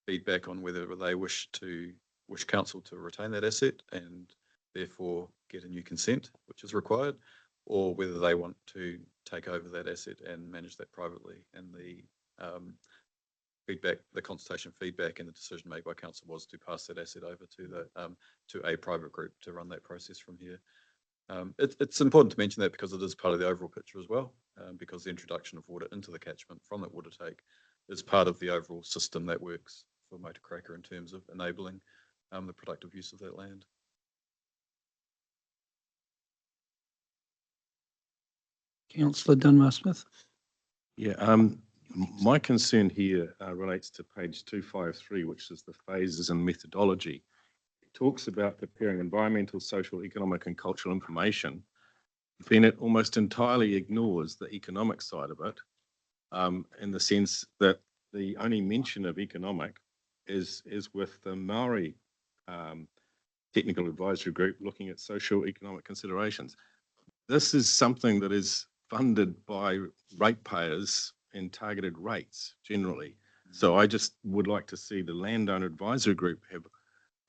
feedback on whether they wish council to retain that asset and therefore get a new consent, which is required, or whether they want to take over that asset and manage that privately. And the consultation feedback and the decision made by council was to pass that asset over to a private group to run that process from here. It's important to mention that because it is part of the overall picture as well, because the introduction of water into the catchment from that water take is part of the overall system that works for Motor Cracker in terms of enabling the productive use of that land. Councillor Dunmar-Smith. Yeah, my concern here relates to page 253, which is the phases and methodology. It talks about preparing environmental, social, economic and cultural information. Then it almost entirely ignores the economic side of it, in the sense that the only mention of economic is with the Maori technical advisory group looking at social economic considerations. This is something that is funded by ratepayers and targeted rates generally. So I just would like to see the landowner advisory group have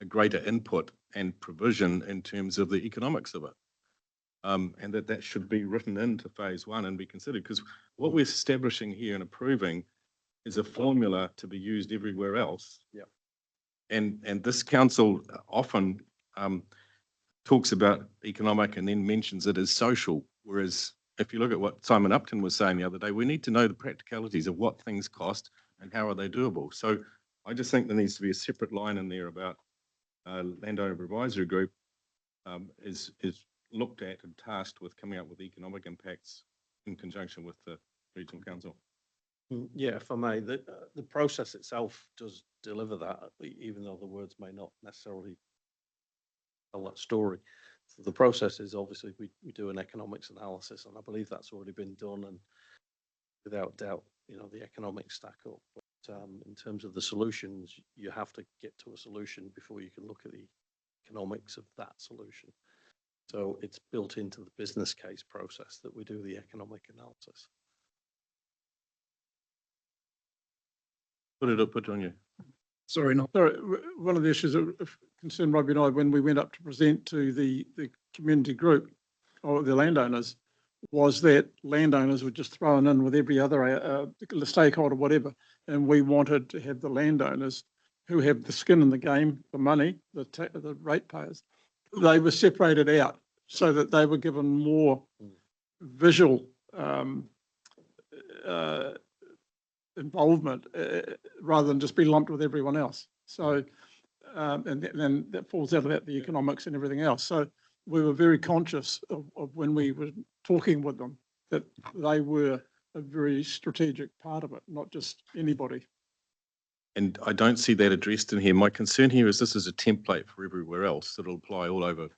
a greater input and provision in terms of the economics of it. And that should be written into phase one and be considered, because what we're establishing here and approving is a formula to be used everywhere else. Yeah. And this council often talks about economic and then mentions it as social, whereas if you look at what Simon Upton was saying the other day, we need to know the practicalities of what things cost and how are they doable. So I just think there needs to be a separate line in there about landowner advisory group is looked at and tasked with coming up with economic impacts in conjunction with the regional council. Yeah, if I may, the process itself does deliver that, even though the words may not necessarily tell that story. So the process is obviously we do an economics analysis, and I believe that's already been done, and without doubt, the economics stack up. But in terms of the solutions, you have to get to a solution before you can look at the economics of that solution. So it's built into the business case process that we do the economic analysis. Put it on you. Sorry, not. Sorry, one of the issues that concerned Robbie and I when we went up to present to the community group or the landowners was that landowners were just thrown in with every other stakeholder, whatever, and we wanted to have the landowners who have the skin in the game, the money, the ratepayers, they were separated out so that they were given more visual involvement rather than just be lumped with everyone else. So, and then that falls out of that, the economics and everything else. So we were very conscious of when we were talking with them that they were a very strategic part of it, not just anybody. And I don't see that addressed in here. My concern here is this is a template for everywhere else that'll apply all over.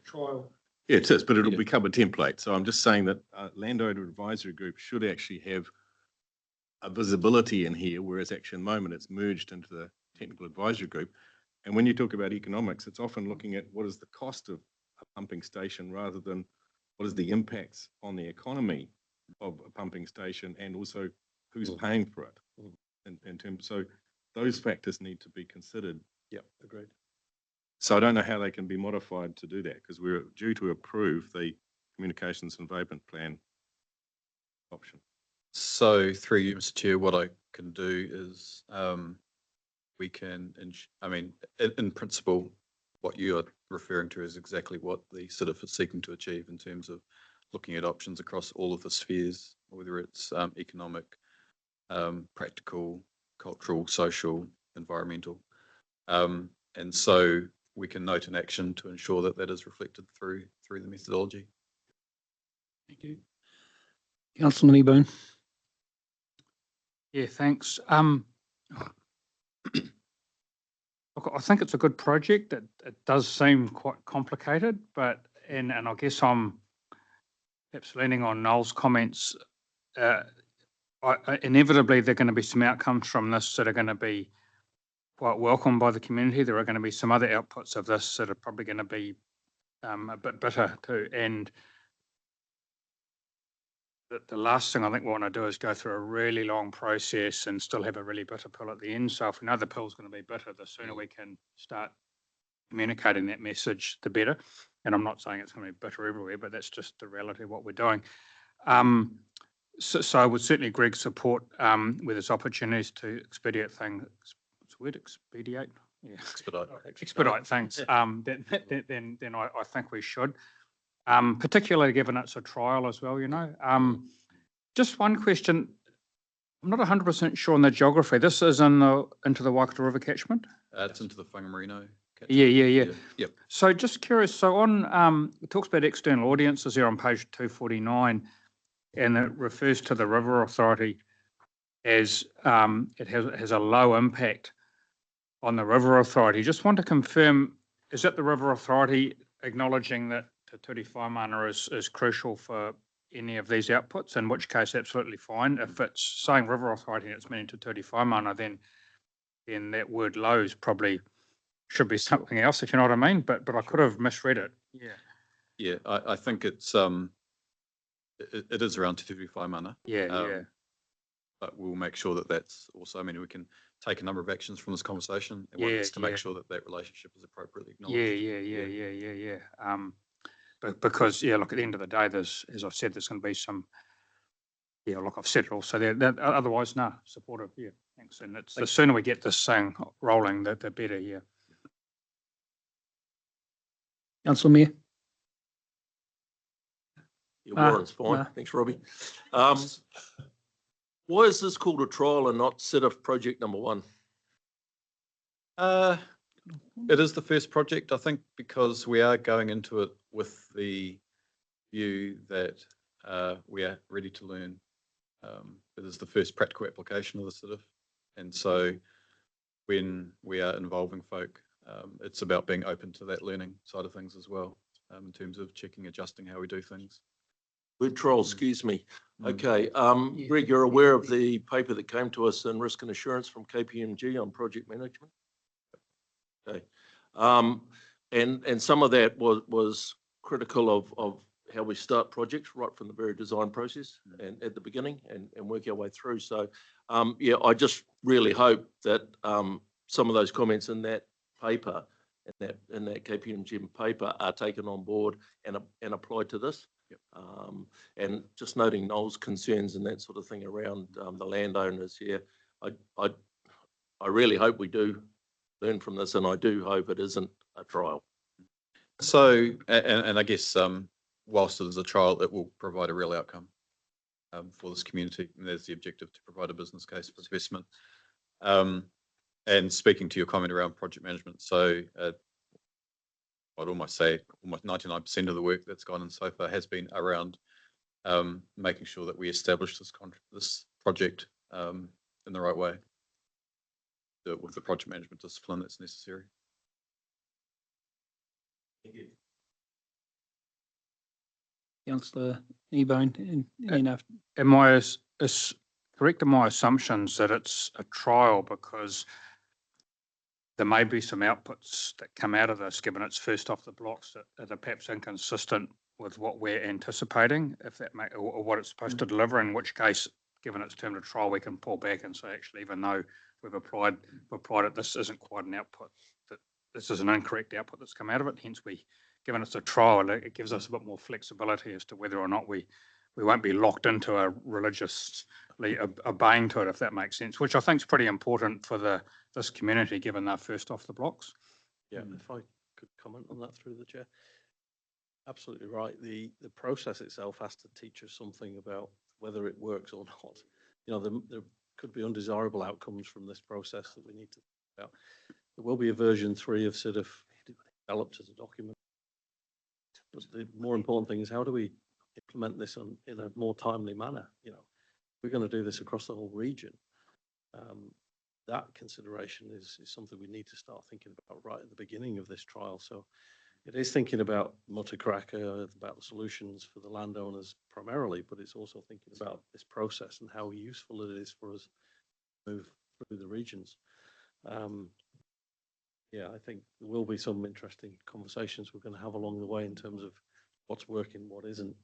Trial. Yeah, it is, but it'll become a template. So I'm just saying that landowner advisory group should actually have a visibility in here, whereas actually in the moment it's merged into the technical advisory group. And when you talk about economics, it's often looking at what is the cost of a pumping station rather than what is the impacts on the economy of a pumping station and also who's paying for it. In terms, so those factors need to be considered. Yeah, agreed. So I don't know how they can be modified to do that because we're due to approve the communications and abatement plan option. So through you, Mr. Chair, what I can do is we can, I mean, in principle, what you are referring to is exactly what the CIDF is seeking to achieve in terms of looking at options across all of the spheres, whether it's economic, practical, cultural, social, environmental. And so we can note an action to ensure that that is reflected through the methodology. Thank you. Councillor Kneebone. Yeah, thanks. Look, I think it's a good project. It does seem quite complicated, but, and I guess I'm perhaps leaning on Noel's comments. Inevitably, there are going to be some outcomes from this that are going to be quite welcomed by the community. There are going to be some other outputs of this that are probably going to be a bit bitter too. And the last thing I think we want to do is go through a really long process and still have a really bitter pill at the end. So if we know the pill's going to be bitter, the sooner we can start communicating that message, the better. And I'm not saying it's going to be bitter everywhere, but that's just the reality of what we're doing. So I would certainly, Greg, support where there's opportunities to expedite things. What's the word? Expedite? Yeah. Expedite things. Then I think we should. Particularly given it's a trial as well, you know. Just one question. I'm not 100% sure on the geography. This is into the Waikato River catchment? It's into the Whangamarino catchment. Yeah. Yep. So just curious, so on, it talks about external audiences here on page 249, and it refers to the River Authority as it has a low impact on the River Authority. Just want to confirm, is that the River Authority acknowledging that Te Ture Whaimana is crucial for any of these outputs, in which case absolutely fine. If it's saying River Authority and it's meaning Te Ture Whaimana, then that word lows probably should be something else, if you know what I mean, but I could have misread it. Yeah, I think it's it is around Te Ture Whaimana. Yeah. But we'll make sure that that's also, I mean, we can take a number of actions from this conversation and one is to make sure that that relationship is appropriately acknowledged. Yeah. But because, look, at the end of the day, there's, as I've said, there's going to be some, look, I've said it also there, otherwise, no, supportive, thanks. And it's the sooner we get this thing rolling, the better, Councillor Mayor. Warren's fine. Thanks, Robbie. Why is this called a trial and not CIDF project number 1? It is the first project, I think, because we are going into it with the view that we are ready to learn. It is the first practical application of the CIDF. And so when we are involving folk, it's about being open to that learning side of things as well, in terms of checking, adjusting how we do things. Word trial, excuse me. Okay, Greg, you're aware of the paper that came to us in Risk and Assurance from KPMG on project management? Okay. And some of that was critical of how we start projects right from the very design process and at the beginning and work our way through. So, I just really hope that some of those comments in that paper, in that KPMG paper, are taken on board and applied to this. Yep. And just noting Noel's concerns and that sort of thing around the landowners here, I really hope we do learn from this, and I do hope it isn't a trial. So, and I guess whilst it is a trial, it will provide a real outcome for this community, and there's the objective to provide a business case for investment. And speaking to your comment around project management, so I'd almost say almost 99% of the work that's gone in so far has been around making sure that we establish this project in the right way, with the project management discipline that's necessary. Thank you. Councillor Kneebone, enough. Am I correct in my assumptions that it's a trial because there may be some outputs that come out of this, given it's first off the blocks, that are perhaps inconsistent with what we're anticipating, if that or what it's supposed to deliver, in which case, given it's termed a trial, we can pull back and say, actually, even though we've applied it, this isn't quite an output, that this is an incorrect output that's come out of it. Hence, given it's a trial, it gives us a bit more flexibility as to whether or not we won't be locked into a religiously obeying to it, if that makes sense, which I think is pretty important for the this community, given they're first off the blocks. Yeah, if I could comment on that through the chair. Absolutely right. The process itself has to teach us something about whether it works or not. You know, there could be undesirable outcomes from this process that we need to think about. There will be a version 3 of CIDF developed as a document. But the more important thing is, how do we implement this in a more timely manner? You know, we're going to do this across the whole region. That consideration is something we need to start thinking about right at the beginning of this trial. So it is thinking about Mutakaraka, about the solutions for the landowners primarily, but it's also thinking about this process and how useful it is for us to move through the regions. Yeah, I think there will be some interesting conversations we're going to have along the way in terms of what's working, what isn't.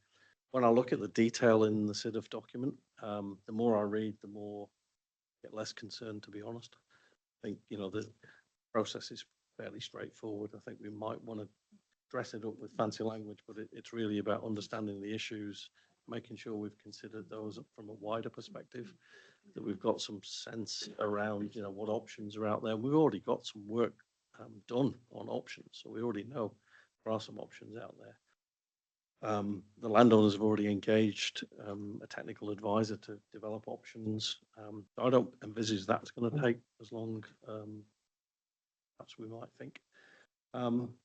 When I look at the detail in the CIDF document, the more I read, the more I get less concerned, to be honest. I think, you know, the process is fairly straightforward. I think we might want to dress it up with fancy language, but it's really about understanding the issues, making sure we've considered those from a wider perspective, that we've got some sense around, you know, what options are out there. We've already got some work done on options, so we already know there are some options out there. The landowners have already engaged a technical advisor to develop options. I don't envisage that's going to take as long as we might think.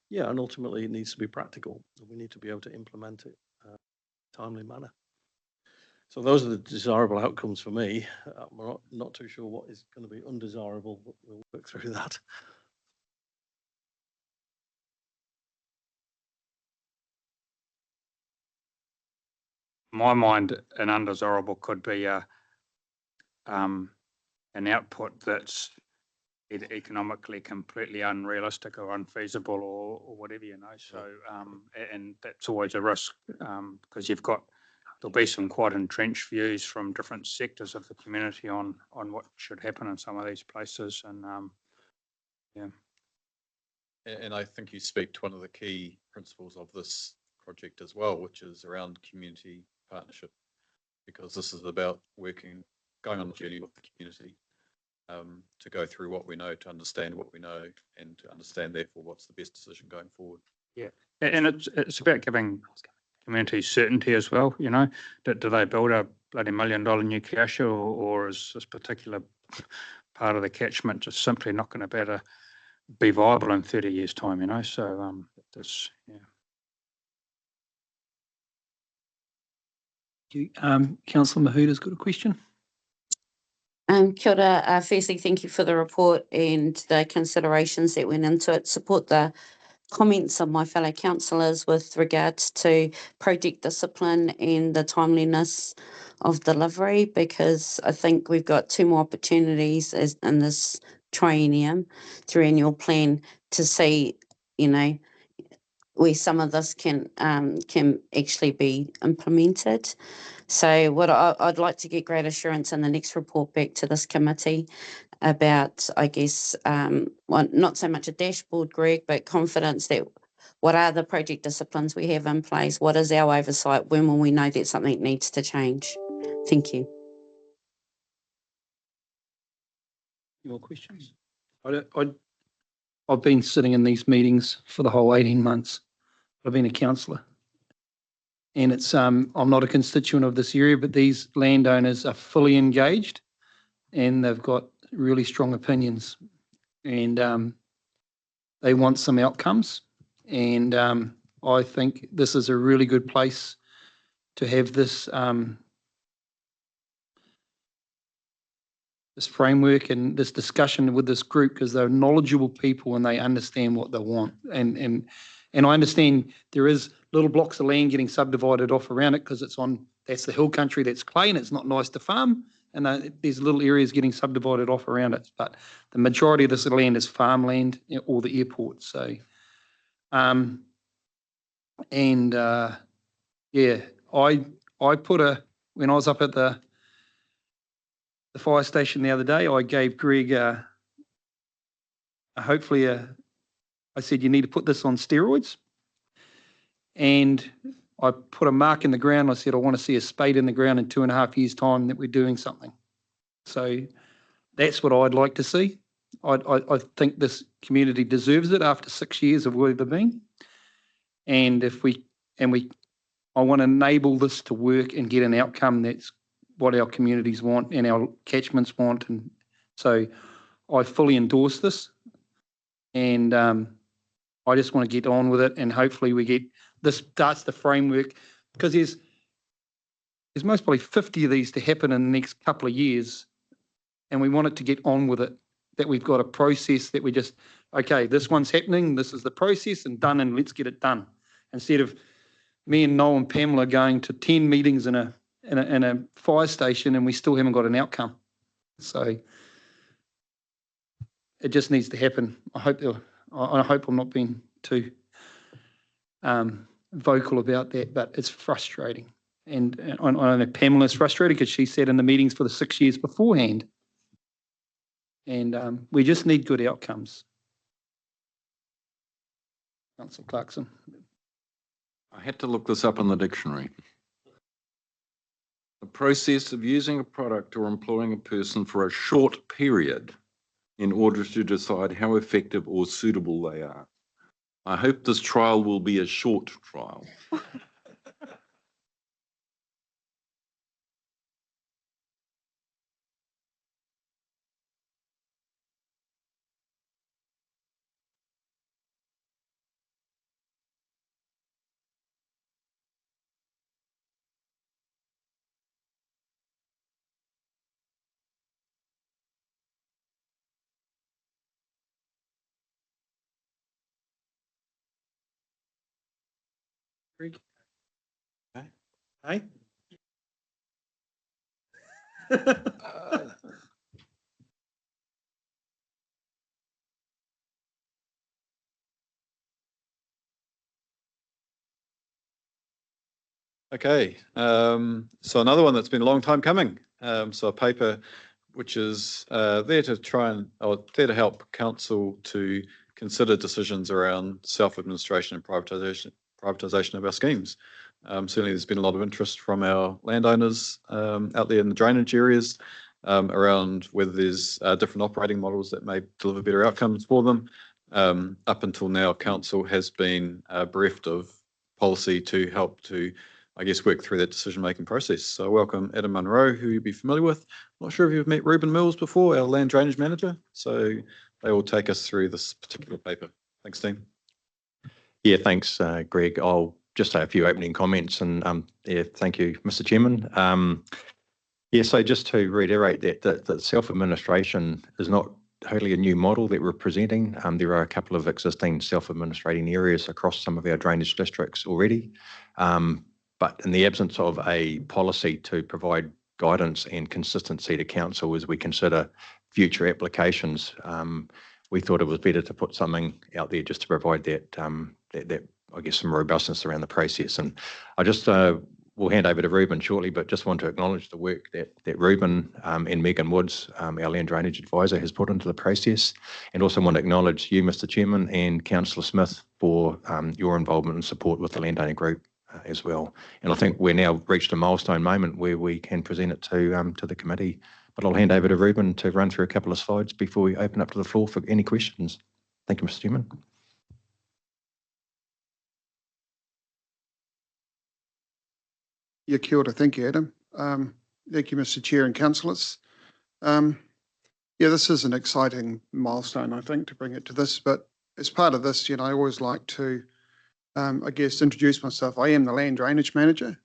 Yeah, and ultimately it needs to be practical. We need to be able to implement it in a timely manner. So those are the desirable outcomes for me. We're not too sure what is going to be undesirable, but we'll work through that. In my mind, an undesirable could be an output that's either economically completely unrealistic or unfeasible or whatever, you know. So, and that's always a risk because there'll be some quite entrenched views from different sectors of the community on what should happen in some of these places. And yeah. And I think you speak to one of the key principles of this project as well, which is around community partnership, because this is about going on the journey with the community to go through what we know, to understand what we know, and to understand therefore what's the best decision going forward. Yeah, and it's about giving communities certainty as well. You know, do they build a bloody $1 million new cache, or is this particular part of the catchment just simply not going to be viable in 30 years' time? You know, so that's yeah. Councillor Mahuda's got a question. Kia ora. Firstly, thank you for the report and the considerations that went into it. Support the comments of my fellow councillors with regards to project discipline and the timeliness of delivery, because I think we've got 2 more opportunities in this triennium through annual plan to see, you know, where some of this can actually be implemented. So what I'd like to get great assurance in the next report back to this committee about, I guess, not so much a dashboard, Greg, but confidence that what are the project disciplines we have in place? What is our oversight? When will we know that something needs to change? Thank you. Any more questions? I've been sitting in these meetings for the whole 18 months. I've been a councillor. And it's I'm not a constituent of this area, but these landowners are fully engaged and they've got really strong opinions, and they want some outcomes. And I think this is a really good place to have this this framework and this discussion with this group, because they're knowledgeable people and they understand what they want. And I understand there is little blocks of land getting subdivided off around it because that's the hill country, that's clay, and it's not nice to farm. And there's little areas getting subdivided off around it. But the majority of this land is farmland or the airport. So, yeah, I put when I was up at the fire station the other day, I gave Greg I said, you need to put this on steroids. And I put a mark in the ground. I said, I want to see a spade in the ground in 2.5 years' time that we're doing something. So that's what I'd like to see. I think this community deserves it after 6 years of where they've been. And I want to enable this to work and get an outcome that's what our communities want and our catchments want. And so I fully endorse this. And I just want to get on with it, and hopefully we get this starts the framework, because there's most probably 50 of these to happen in the next couple of years, and we want it to get on with it, that we've got a process that we just, okay, this one's happening, this is the process and done, and let's get it done. Instead of me and Noel and Pamela going to 10 meetings in a fire station and we still haven't got an outcome. So it just needs to happen. I hope I'm not being too vocal about that, but it's frustrating. And I know Pamela's frustrated because she sat in the meetings for the 6 years beforehand. And we just need good outcomes. Councillor Clarkson. I had to look this up in the dictionary. The process of using a product or employing a person for a short period in order to decide how effective or suitable they are. I hope this trial will be a short trial. Hey? Okay, so another one that's been a long time coming. So a paper which is there to help council to consider decisions around self-administration and privatisation of our schemes. Certainly there's been a lot of interest from our landowners out there in the drainage areas around whether there's different operating models that may deliver better outcomes for them. Up until now, council has been bereft of policy to help to, I guess, work through that decision-making process. So I welcome Adam Munro, who you'll be familiar with. I'm not sure if you've met Ruben Mills before, our land drainage manager. So they will take us through this particular paper. Thanks, team. Yeah, thanks, Greg. I'll just say a few opening comments, and yeah, thank you, Mr. Chairman. Yeah, so just to reiterate that self-administration is not totally a new model that we're presenting. There are a couple of existing self-administrating areas across some of our drainage districts already. But in the absence of a policy to provide guidance and consistency to council as we consider future applications, we thought it was better to put something out there just to provide that, I guess, some robustness around the process. And I just will hand over to Ruben shortly, but just want to acknowledge the work that Ruben and Megan Woods, our land drainage advisor, has put into the process, and also want to acknowledge you, Mr. Chairman, and Councillor Smith for your involvement and support with the landowner group as well. And I think we're now reached a milestone moment where we can present it to the committee. But I'll hand over to Ruben to run through a couple of slides before we open up to the floor for any questions. Thank you, Mr. Chairman. Yeah, kia ora. Thank you, Adam. Thank you, Mr. Chair and councillors. Yeah, this is an exciting milestone, I think, to bring it to this. But as part of this, I always like to, I guess, introduce myself. I am the land drainage manager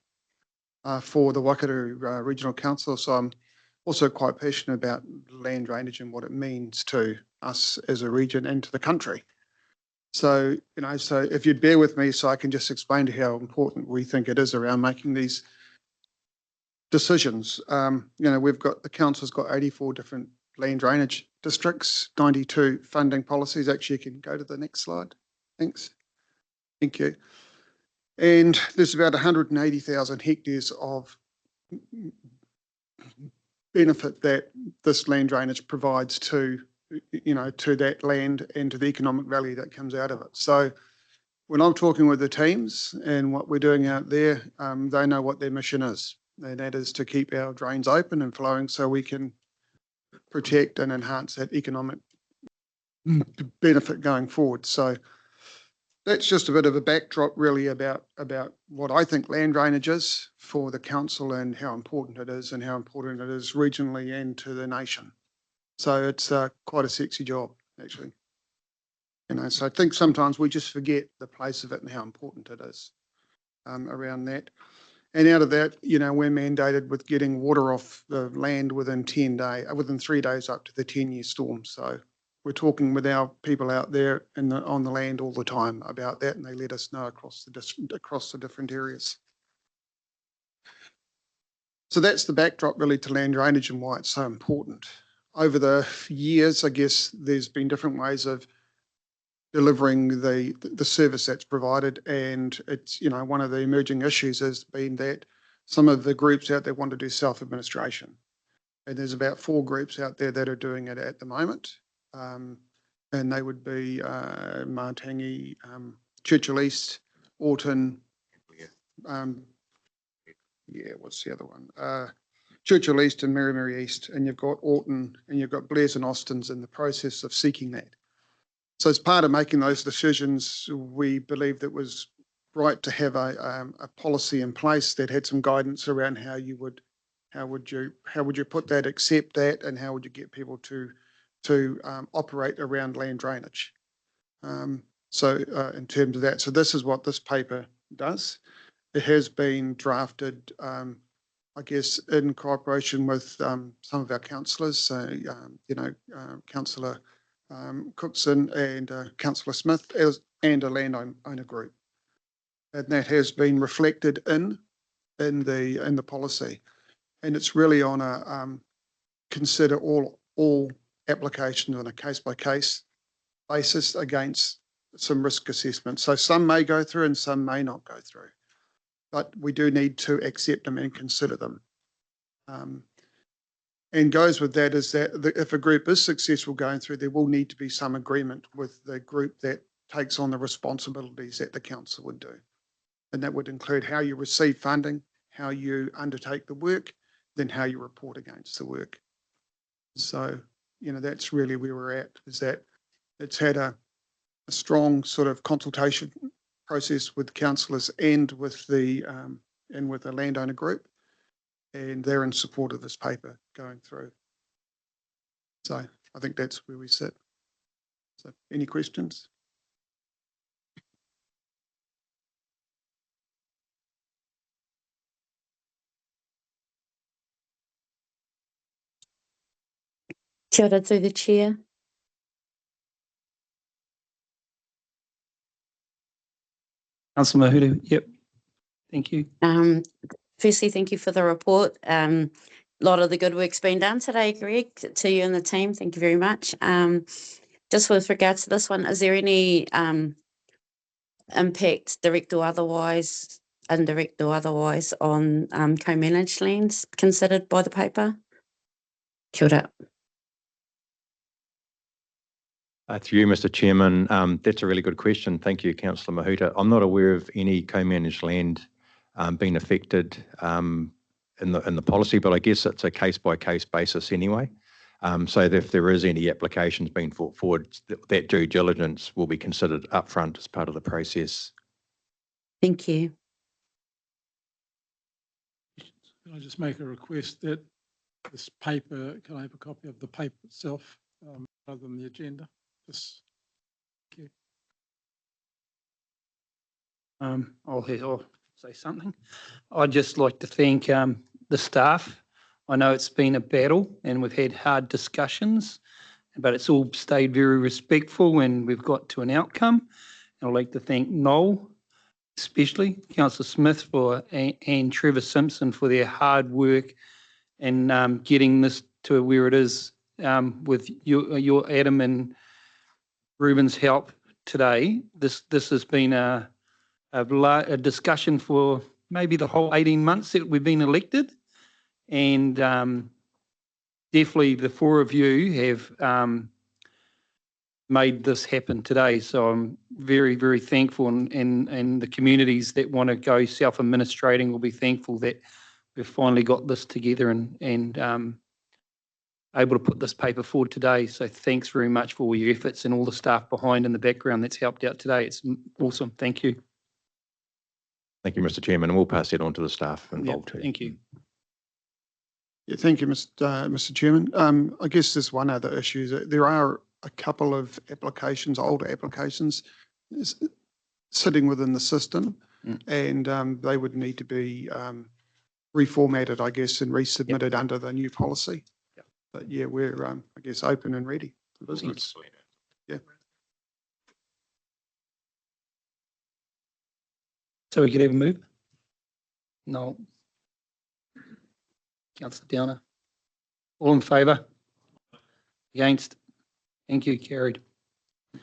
for the Waikato Regional Council. So I'm also quite passionate about land drainage and what it means to us as a region and to the country. So, so if you'd bear with me so I can just explain to you how important we think it is around making these decisions. We've got, the council's got 84 different land drainage districts, 92 funding policies. Actually, you can go to the next slide. Thanks. Thank you. And there's about 180,000 hectares of benefit that this land drainage provides to that land and to the economic value that comes out of it. So when I'm talking with the teams and what we're doing out there, they know what their mission is, and that is to keep our drains open and flowing so we can protect and enhance that economic benefit going forward. So that's just a bit of a backdrop really about what I think land drainage is for the council and how important it is regionally and to the nation. So it's quite a sexy job, actually. You know, so I think sometimes we just forget the place of it and how important it is around that. And out of that, you know, we're mandated with getting water off the land within 3 days up to the 10-year storm. So we're talking with our people out there on the land all the time about that, and they let us know across the different areas. So that's the backdrop really to land drainage and why it's so important. Over the years, I guess there's been different ways of delivering the service that's provided, and it's, you know, one of the emerging issues has been that some of the groups out there want to do self-administration, and there's about 4 groups out there that are doing it at the moment, and they would be Matangi, Churchill East, Aughton, what's the other one? Churchill East and Merrimeri East, and you've got Aughton and you've got Blairs and Austins in the process of seeking that. So as part of making those decisions, we believed it was right to have a policy in place that had some guidance around how would you put that, accept that, and how would you get people to operate around land drainage. So in terms of that, so this is what this paper does. It has been drafted, I guess, in cooperation with some of our councillors, you know, Councillor Cookson and Councillor Smith and a landowner group, and that has been reflected in the policy, and it's really on a consider all applications on a case by case basis against some risk assessment. So some may go through and some may not go through, but we do need to accept them and consider them. And goes with that is that if a group is successful going through, there will need to be some agreement with the group that takes on the responsibilities that the council would do. And that would include how you receive funding, how you undertake the work, then how you report against the work. So, you know, that's really where we're at, is that it's had a strong sort of consultation process with councillors and with the landowner group, and they're in support of this paper going through. So I think that's where we sit. So any questions? Kia ora to the chair. Councillor Mahuta, yep. Thank you. Firstly, thank you for the report. A lot of the good work's been done today, Greg, to you and the team. Thank you very much. Just with regards to this one, is there any impact, direct or otherwise, indirect or otherwise, on co-managed lands considered by the paper? Kia ora. Through you, Mr. Chairman, that's a really good question. Thank you, Councillor Mahuta. I'm not aware of any co-managed land being affected in the policy, but I guess it's a case-by-case basis anyway. So if there is any applications being put forward, that due diligence will be considered upfront as part of the process. Thank you. Can I just make a request that this paper, can I have a copy of the paper itself rather than the agenda? Just, okay. I'll say something. I'd just like to thank the staff. I know it's been a battle and we've had hard discussions, but it's all stayed very respectful and we've got to an outcome. And I'd like to thank Noel, especially Councillor Smith and Trevor Simpson for their hard work and getting this to where it is with your Adam and Ruben's help today. This has been a discussion for maybe the whole 18 months that we've been elected, and definitely the 4 of you have made this happen today. So I'm very, very thankful, and the communities that want to go self-administrating will be thankful that we've finally got this together and able to put this paper forward today. So thanks very much for all your efforts and all the staff behind in the background that's helped out today. It's awesome. Thank you. Thank you, Mr. Chairman, and we'll pass it on to the staff Yeah, involved too. thank you. Yeah, thank you, Mr. Chairman. I guess there's one other issue. That there are a couple of applications, older applications, sitting within the system, and they would need to be reformatted, I guess, and resubmitted under the new policy. Yep. But yeah, we're, I guess, open and ready for business. Yeah. So we could have a move? No. Councillor Downer. All in favour? Against? Thank you, carried.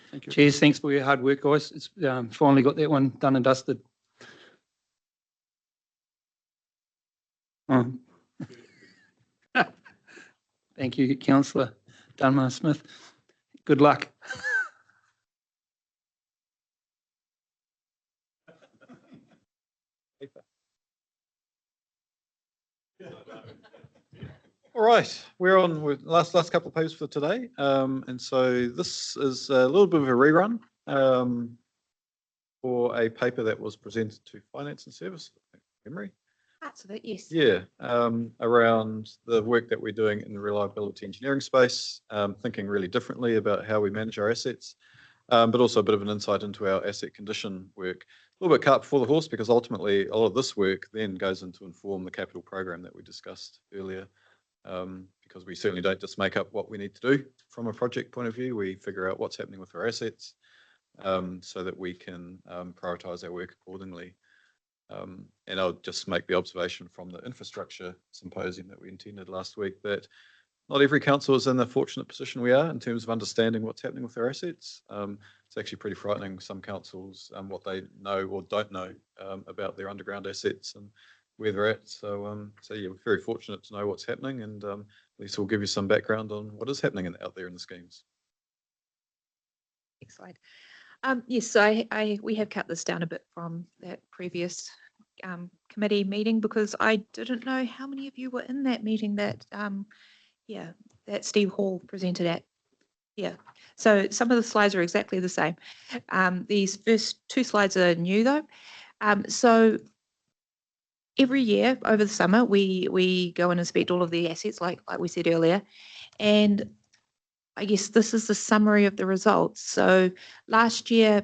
Thank you. Cheers, thanks for your hard work, guys. It's finally got that one done and dusted. Oh. Thank you, Councillor Dunmar Smith. Good luck. All right, we're on with last couple of papers for today. And so this is a little bit of a rerun for a paper that was presented to Finance and Service, memory. Parts of it, yes. Yeah, around the work that we're doing in the reliability engineering space, thinking really differently about how we manage our assets, but also a bit of an insight into our asset condition work. A little bit cart before the horse, because ultimately a lot of this work then goes into inform the capital program that we discussed earlier. Because we certainly don't just make up what we need to do from a project point of view. We figure out what's happening with our assets so that we can prioritise our work accordingly. And I'll just make the observation from the infrastructure symposium that we attended last week that not every council is in the fortunate position we are in terms of understanding what's happening with their assets. It's actually pretty frightening, some councils, what they know or don't know about their underground assets and where they're at. So yeah, we're very fortunate to know what's happening, and at least we'll give you some background on what is happening out there in the schemes. Next slide. Yes, so we have cut this down a bit from that previous committee meeting, because I didn't know how many of you were in that meeting that that Steve Hall presented at. Yeah, so some of the slides are exactly the same. These first two slides are new though. So every year over the summer, we go and inspect all of the assets, like we said earlier, and I guess this is the summary of the results. So last year,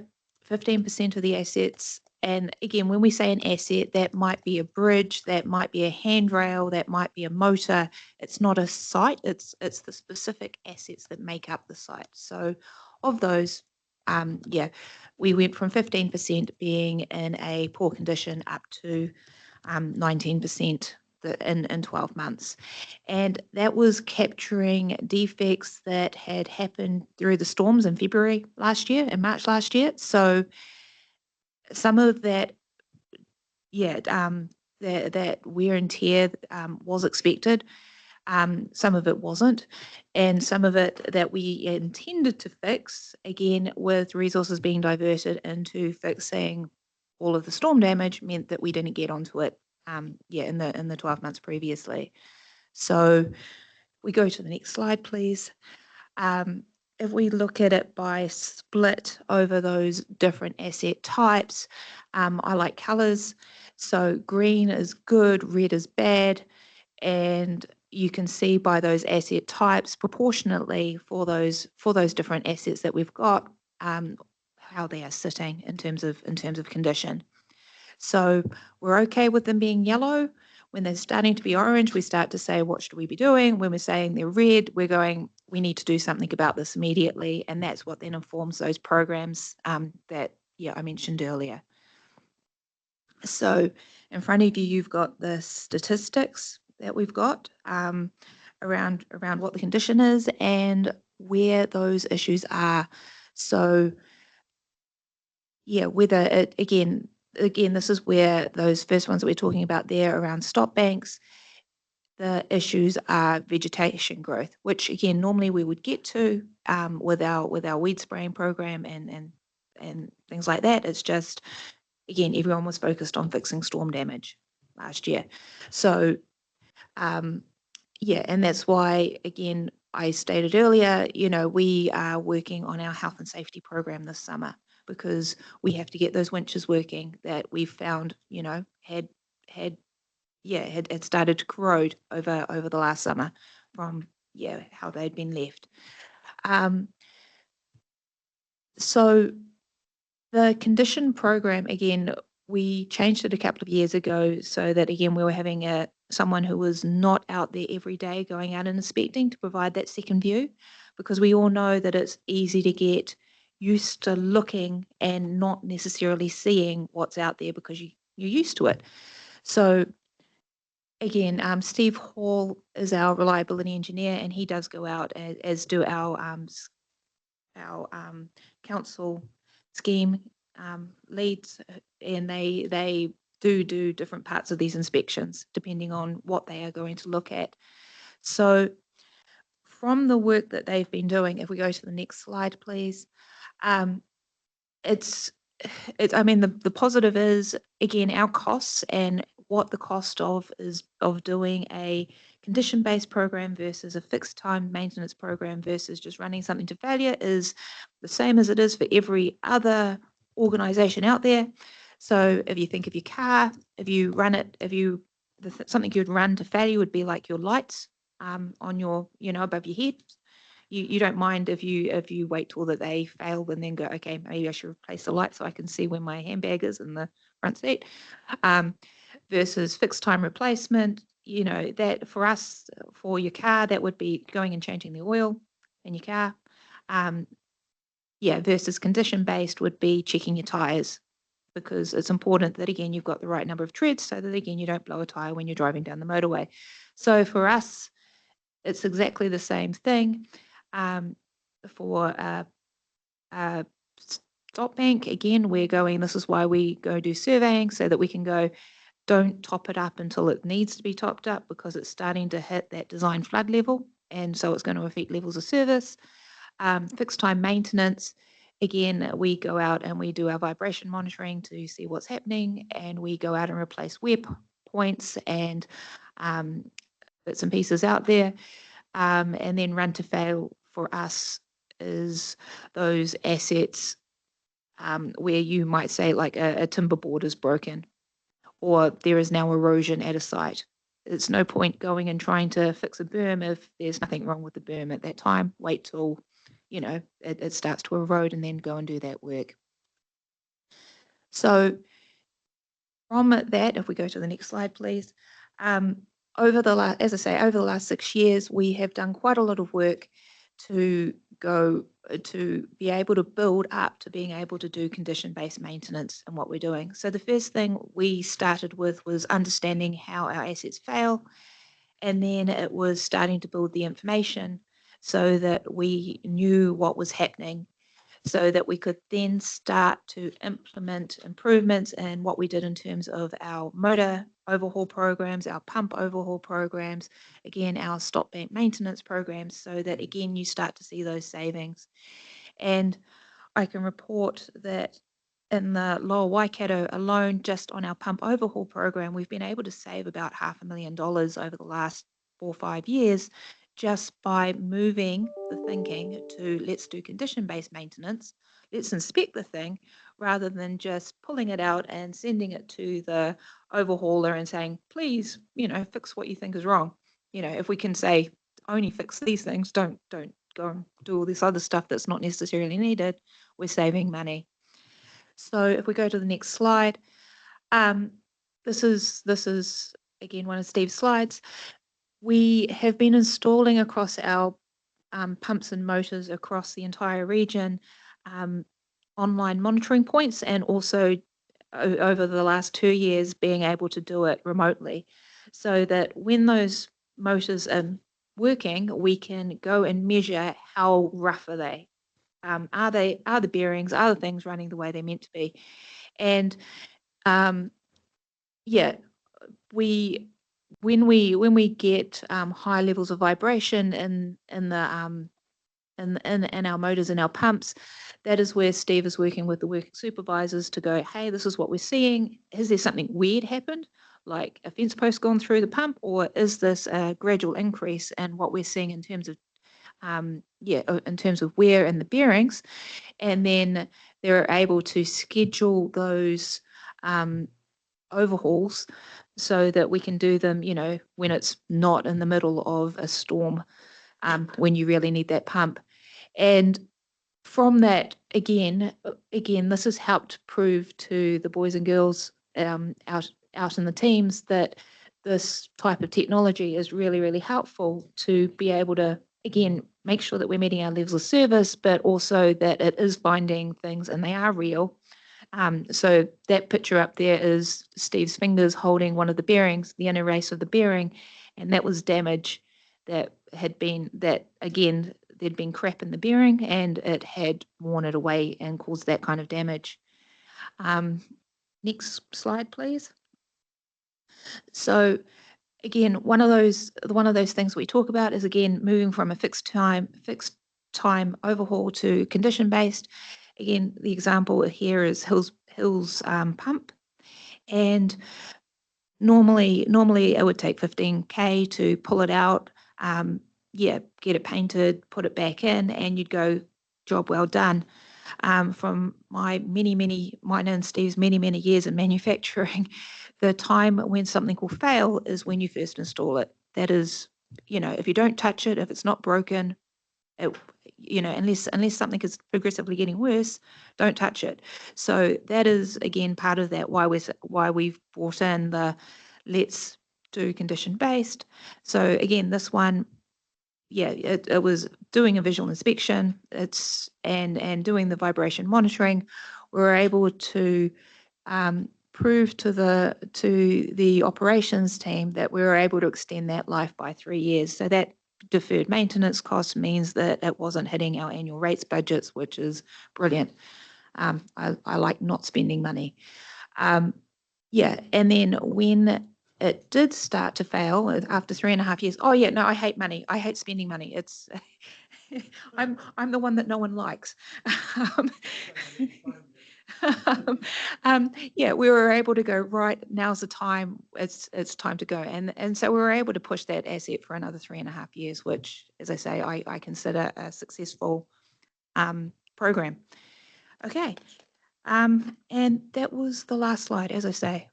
15% of the assets, and again, when we say an asset, that might be a bridge, that might be a handrail, that might be a motor. It's not a site, it's the specific assets that make up the site. So of those, we went from 15% being in a poor condition up to 19% in 12 months. And that was capturing defects that had happened through the storms in February last year and March last year. So some of that, that wear and tear was expected. Some of it wasn't, and some of it that we intended to fix, again, with resources being diverted into fixing all of the storm damage, meant that we didn't get onto it in the 12 months previously. So we go to the next slide, please. If we look at it by split over those different asset types, I like colours. So green is good, red is bad, and you can see by those asset types proportionately for those different assets that we've got, how they are sitting in terms of condition. So we're okay with them being yellow. When they're starting to be orange, we start to say, what should we be doing? When we're saying they're red, we're going, we need to do something about this immediately. And that's what then informs those programs that I mentioned earlier. So in front of you, you've got the statistics that we've got around what the condition is and where those issues are. So whether it, again, this is where those first ones that we're talking about there around stop banks, the issues are vegetation growth, which again, normally we would get to with our weed spraying program and things like that. It's just, again, everyone was focused on fixing storm damage last year. So Yeah, and that's why, again, I stated earlier, we are working on our health and safety program this summer because we have to get those winches working that we've found, had started to corrode over the last summer from how they'd been left. So the condition program, again, we changed it a couple of years ago so that, again, we were having someone who was not out there every day going out and inspecting to provide that second view, because we all know that it's easy to get used to looking and not necessarily seeing what's out there because you're used to it. So again, Steve Hall is our reliability engineer, and he does go out, as do our council scheme leads, and they do different parts of these inspections depending on what they are going to look at. So from the work that they've been doing, if we go to the next slide, please, it's I mean, the positive is, again, our costs and what the cost of doing a condition-based program versus a fixed time maintenance program versus just running something to failure is the same as it is for every other organization out there. So if you think of your car, if you run it, something you'd run to failure would be like your lights on your, above your head. You don't mind if you wait till that they fail and then go, okay, maybe I should replace the light so I can see where my handbag is in the front seat, versus fixed time replacement. That for us, for your car, that would be going and changing the oil in your car. Versus condition based would be checking your tires, because it's important that, again, you've got the right number of treads so that, again, you don't blow a tire when you're driving down the motorway. So for us, it's exactly the same thing. For stop bank, again, this is why we go do surveying, so that we can go, don't top it up until it needs to be topped up, because it's starting to hit that design flood level, and so it's going to affect levels of service. Fixed time maintenance, again, we go out and we do our vibration monitoring to see what's happening, and we go out and replace wear points and bits and pieces out there. And then run to fail for us is those assets where you might say, like, a timber board is broken, or there is now erosion at a site. It's no point going and trying to fix a berm if there's nothing wrong with the berm at that time. Wait till it starts to erode and then go and do that work. So from that, if we go to the next slide, please. Over the last 6 years, we have done quite a lot of work to be able to build up to being able to do condition-based maintenance and what we're doing. So the first thing we started with was understanding how our assets fail, and then it was starting to build the information so that we knew what was happening, so that we could then start to implement improvements. And what we did in terms of our motor overhaul programs, our pump overhaul programs, again, our stop bank maintenance programs, so that, again, you start to see those savings. And I can report that in the Lower Waikato alone, just on our pump overhaul program, we've been able to save about $500,000 over the last 4 or 5 years, just by moving the thinking to, let's do condition-based maintenance, let's inspect the thing, rather than just pulling it out and sending it to the overhauler and saying, please, fix what you think is wrong. If we can say, only fix these things, don't go and do all this other stuff that's not necessarily needed, we're saving money. So if we go to the next slide, this is again one of Steve's slides. We have been installing across our pumps and motors across the entire region online monitoring points, and also over the last 2 years being able to do it remotely, so that when those motors are working, we can go and measure how rough are they. Are the bearings, are the things running the way they're meant to be? And when we get high levels of vibration in our motors and our pumps, that is where Steve is working with the working supervisors to go, hey, this is what we're seeing. Is there something weird happened? like a fence post gone through the pump, or is this a gradual increase in what we're seeing in terms of in terms of wear and the bearings? And then they're able to schedule those overhauls so that we can do them, when it's not in the middle of a storm, when you really need that pump. And from that, again, this has helped prove to the boys and girls out in the teams that this type of technology is really, really helpful to be able to, again, make sure that we're meeting our levels of service, but also that it is finding things and they are real. So that picture up there is Steve's fingers holding one of the bearings, the inner race of the bearing, and that was damage that again, there'd been crap in the bearing and it had worn it away and caused that kind of damage. Next slide, please. So again, one of those things we talk about is, again, moving from a fixed time overhaul to condition based. Again, the example here is Hill's pump, and normally it would take 15K to pull it out, get it painted, put it back in, and you'd go, job well done. From mine and Steve's many years in manufacturing, the time when something will fail is when you first install it. That is, if you don't touch it, if it's not broken, unless something is progressively getting worse, don't touch it. So that is, again, part of that why we've brought in the let's do condition based. So again, this one, it was doing a visual inspection. And doing the vibration monitoring. We were able to prove to the operations team that we were able to extend that life by 3 years. So that deferred maintenance cost means that it wasn't hitting our annual rates budgets, which is brilliant. I like not spending money. And then when it did start to fail after 3.5 years, I hate money. I hate spending money. It's I'm the one that no one likes. We were able to go, right, now's the time, it's time to go. And so we were able to push that asset for another 3.5 years, which, as I say, I consider a successful program. Okay. And that was the last slide. As I say,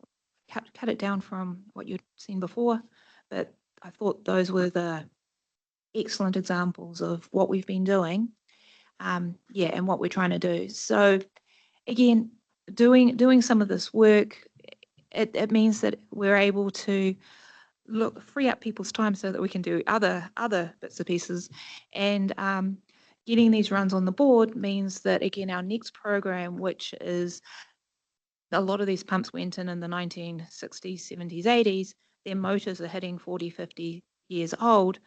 cut it down from what you'd seen before, but I thought those were the excellent examples of what we've been doing, and what we're trying to do. So again, doing some of this work, it means that we're able to free up people's time so that we can do other bits and pieces. And getting these runs on the board means that, again, our next program, which is a lot of these pumps went in the 1960s, 70s, 80s, their motors are hitting 40, 50 years old.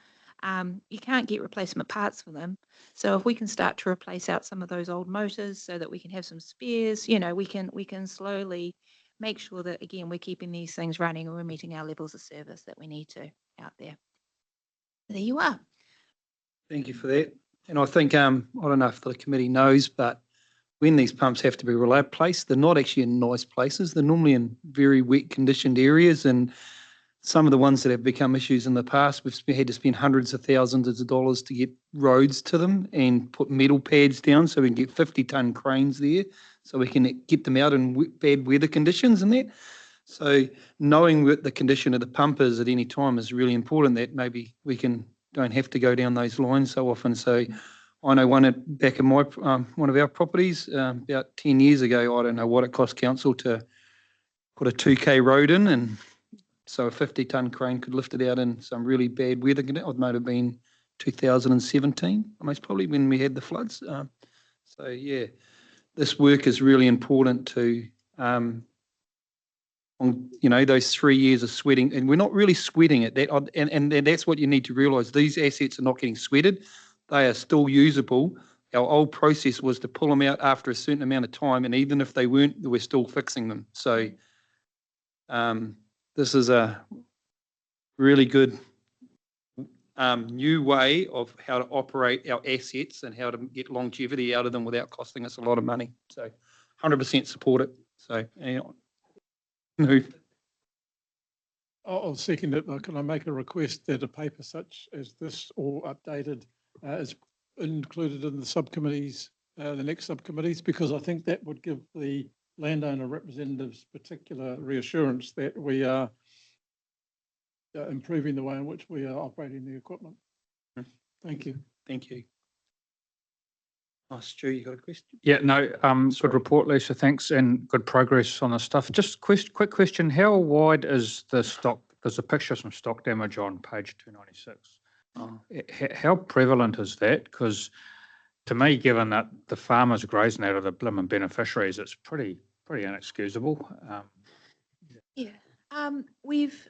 You can't get replacement parts for them. So if we can start to replace out some of those old motors so that we can have some spares, we can slowly make sure that, again, we're keeping these things running and we're meeting our levels of service that we need to out there. There you are. Thank you for that. And I think, I don't know if the committee knows, but when these pumps have to be replaced, they're not actually in nice places. They're normally in very wet conditioned areas, and some of the ones that have become issues in the past, we've had to spend hundreds of thousands of dollars to get roads to them and put metal pads down so we can get 50-ton cranes there so we can get them out in bad weather conditions and that. So knowing what the condition of the pump is at any time is really important, that maybe we don't have to go down those lines so often. So I know one back in one of our properties about 10 years ago, I don't know what it cost council to put a 2K road in, and so a 50-ton crane could lift it out in some really bad weather. It might have been 2017, most probably, when we had the floods. This work is really important to, those 3 years of sweating, and we're not really sweating it. And that's what you need to realise. These assets are not getting sweated. They are still usable. Our old process was to pull them out after a certain amount of time, and even if they weren't, we're still fixing them. So this is a really good new way of how to operate our assets and how to get longevity out of them without costing us a lot of money. So 100% support it. So move. I'll second it. Can I make a request that a paper such as this or updated is included in the subcommittees, the next subcommittees, because I think that would give the landowner representatives particular reassurance that we are improving the way in which we are operating the equipment. Thank you. Thank you. Oh, Stu, you got a question? Yeah, no, good report, Lisa, thanks, and good progress on the stuff. Just quick question, how wide is the stock, there's a picture of some stock damage on page 296. Oh. How prevalent is that? Because to me, given that the farmers grazing out of the blimmin' beneficiaries, it's pretty inexcusable. Yeah, we've,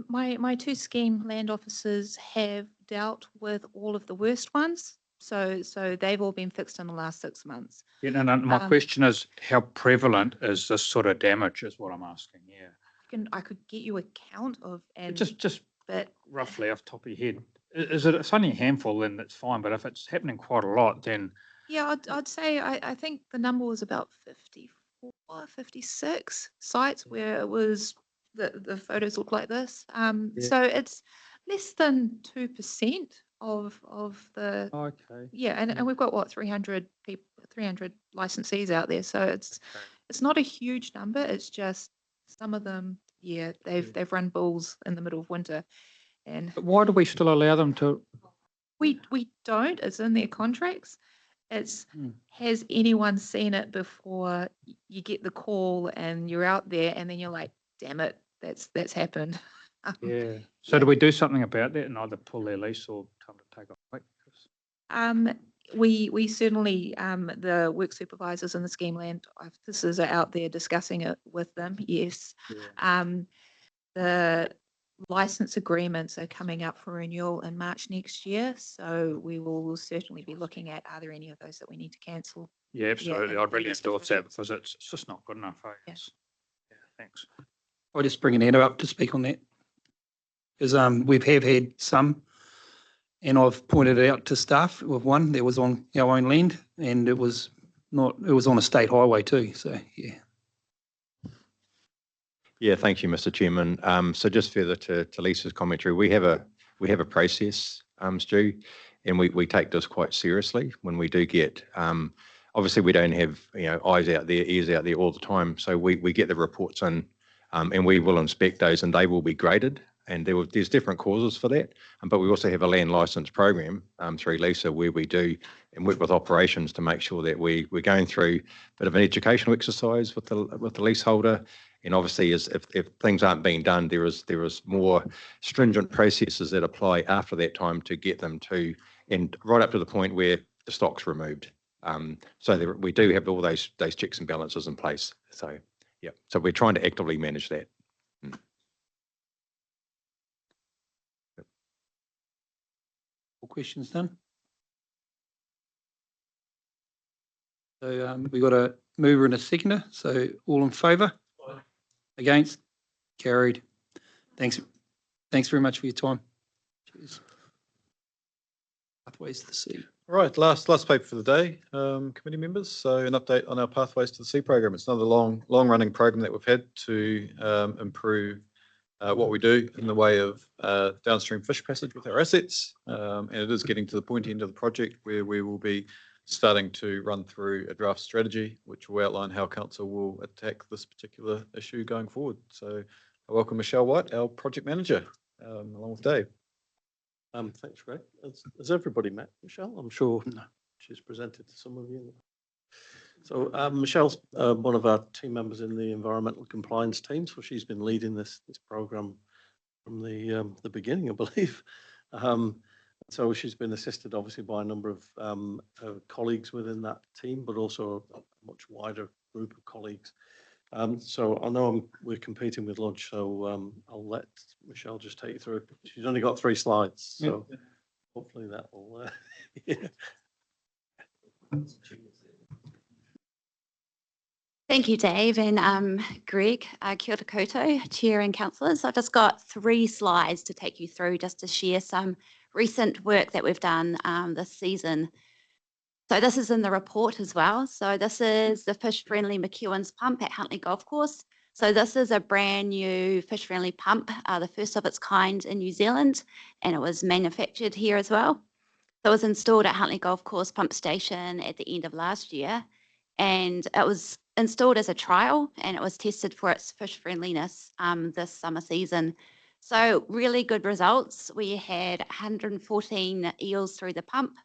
my two scheme land officers have dealt with all of the worst ones. So they've all been fixed in the last 6 months. Yeah, no, my question is, how prevalent is this sort of damage is what I'm asking, yeah. I could get you a count of, and Just but roughly off the top of your head. It's only a handful, then that's fine, but if it's happening quite a lot, then yeah, I'd say I think the number was about 54, 56 sites where it was the photos look like this. So it's less than 2% of the okay. yeah, and we've got what 300 people, 300 licensees out there. So it's not a huge number. It's just some of them, yeah, they've run bulls in the middle of winter, and But why do we still allow them to? we don't. It's in their contracts. It's Hmm. has anyone seen it before? You get the call and you're out there, and then you're like, damn it, that's happened. Yeah. So do we do something about that and either pull their lease or tell them to take off? We certainly, the work supervisors and the scheme land officers are out there discussing it with them, yes. The license agreements are coming up for renewal in March next year, so we will certainly be looking at, are there any of those that we need to cancel? Yeah, absolutely. and- I'd really and endorse that because it's just not good enough. Eh? Yeah. Yeah, thanks. I'll just bring Anna up to speak on that. Because we've had some, and I've pointed it out to staff with one that was on our own land, and it was on a state highway too, so yeah. Yeah, thank you, Mr. Chairman. So just further to Lisa's commentary, we have a process, Stu, and we take this quite seriously when we do get, obviously we don't have, eyes out there, ears out there all the time. So we get the reports in, and we will inspect those and they will be graded. And there's different causes for that. But we also have a land license program through Lisa where we do and work with operations to make sure that we're going through a bit of an educational exercise with the leaseholder. And obviously, if things aren't being done, there is more stringent processes that apply after that time to get them to, and right up to the point where the stock's removed. So we do have all those checks and balances in place. So yeah, so we're trying to actively manage that. All questions done? So we got a mover and a seconder, so all in favour? Against? Carried. Thanks very much for your time. Cheers. Pathways to the Sea. Right, last paper for the day, committee members. So an update on our Pathways to the Sea program. It's another long running program that we've had to improve what we do in the way of downstream fish passage with our assets. And it is getting to the pointy end of the project where we will be starting to run through a draft strategy, which will outline how council will attack this particular issue going forward. So I welcome Michelle White, our project manager, along with Dave. Thanks, Greg. Has everybody met Michelle? I'm sure she's presented to some of you. So Michelle's one of our team members in the environmental compliance team. So she's been leading this program from the beginning, I believe. So she's been assisted obviously by a number of colleagues within that team, but also a much wider group of colleagues. So I know we're competing with lunch, so I'll let Michelle just take you through. She's only got 3 slides, so hopefully that will. Yeah. Thank you, Dave, and Greg, kia ora koutou, Chair and councillors. I've just got 3 slides to take you through just to share some recent work that we've done this season. So this is in the report as well. So this is the fish-friendly McEwen's pump at Huntly Golf Course. So this is a brand new fish-friendly pump, the first of its kind in New Zealand, and it was manufactured here as well. So it was installed at Huntley Golf Course Pump Station at the end of last year, and it was installed as a trial, and it was tested for its fish friendliness this summer season. So really good results. We had 114 eels through the pump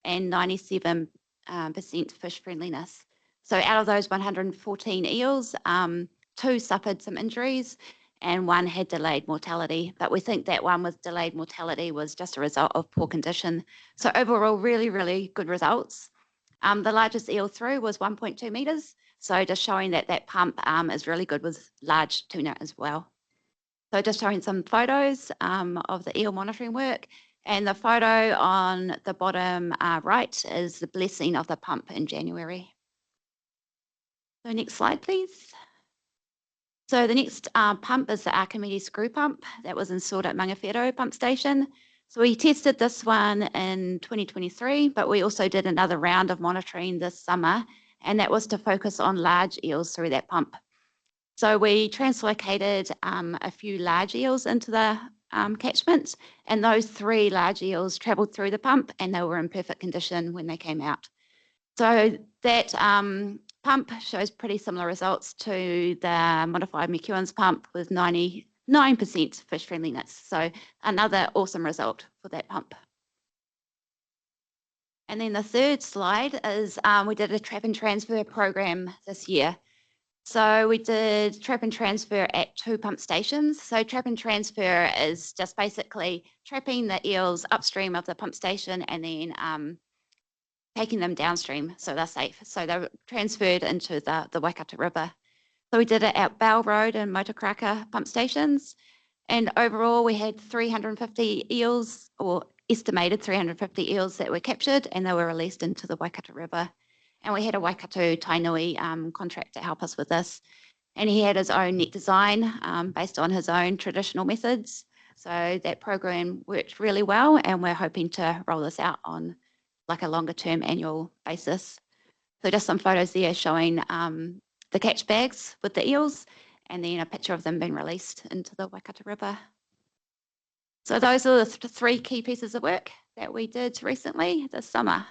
and 97% fish friendliness. So out of those 114 eels, 2 suffered some injuries and 1 had delayed mortality. But we think that one with delayed mortality was just a result of poor condition. So overall, really, really good results. The largest eel through was 1.2 metres. So just showing that that pump is really good with large tuna as well. So just showing some photos of the eel monitoring work. And the photo on the bottom right is the blessing of the pump in January. So next slide, please. So the next pump is the Archimedes screw pump that was installed at Mangawhero pump station. So we tested this one in 2023, but we also did another round of monitoring this summer, and that was to focus on large eels through that pump. So we translocated a few large eels into the catchment, and those 3 large eels travelled through the pump and they were in perfect condition when they came out. So that pump shows pretty similar results to the modified McEwen's pump with 99% fish friendliness. So another awesome result for that pump. And then the third slide is we did a trap and transfer program this year. So we did trap and transfer at 2 pump stations. So trap and transfer is just basically trapping the eels upstream of the pump station and then taking them downstream so they're safe. So they're transferred into the Waikato River. So we did it at Bell Road and Motukaraka pump stations. And overall, we had 350 eels, or estimated 350 eels that were captured, and they were released into the Waikato River. And we had a Waikato Tainui contract to help us with this. And he had his own net design based on his own traditional methods. So that program worked really well, and we're hoping to roll this out on like a longer term annual basis. So just some photos there showing the catch bags with the eels, and then a picture of them being released into the Waikato River. So those are the 3 key pieces of work that we did recently this summer.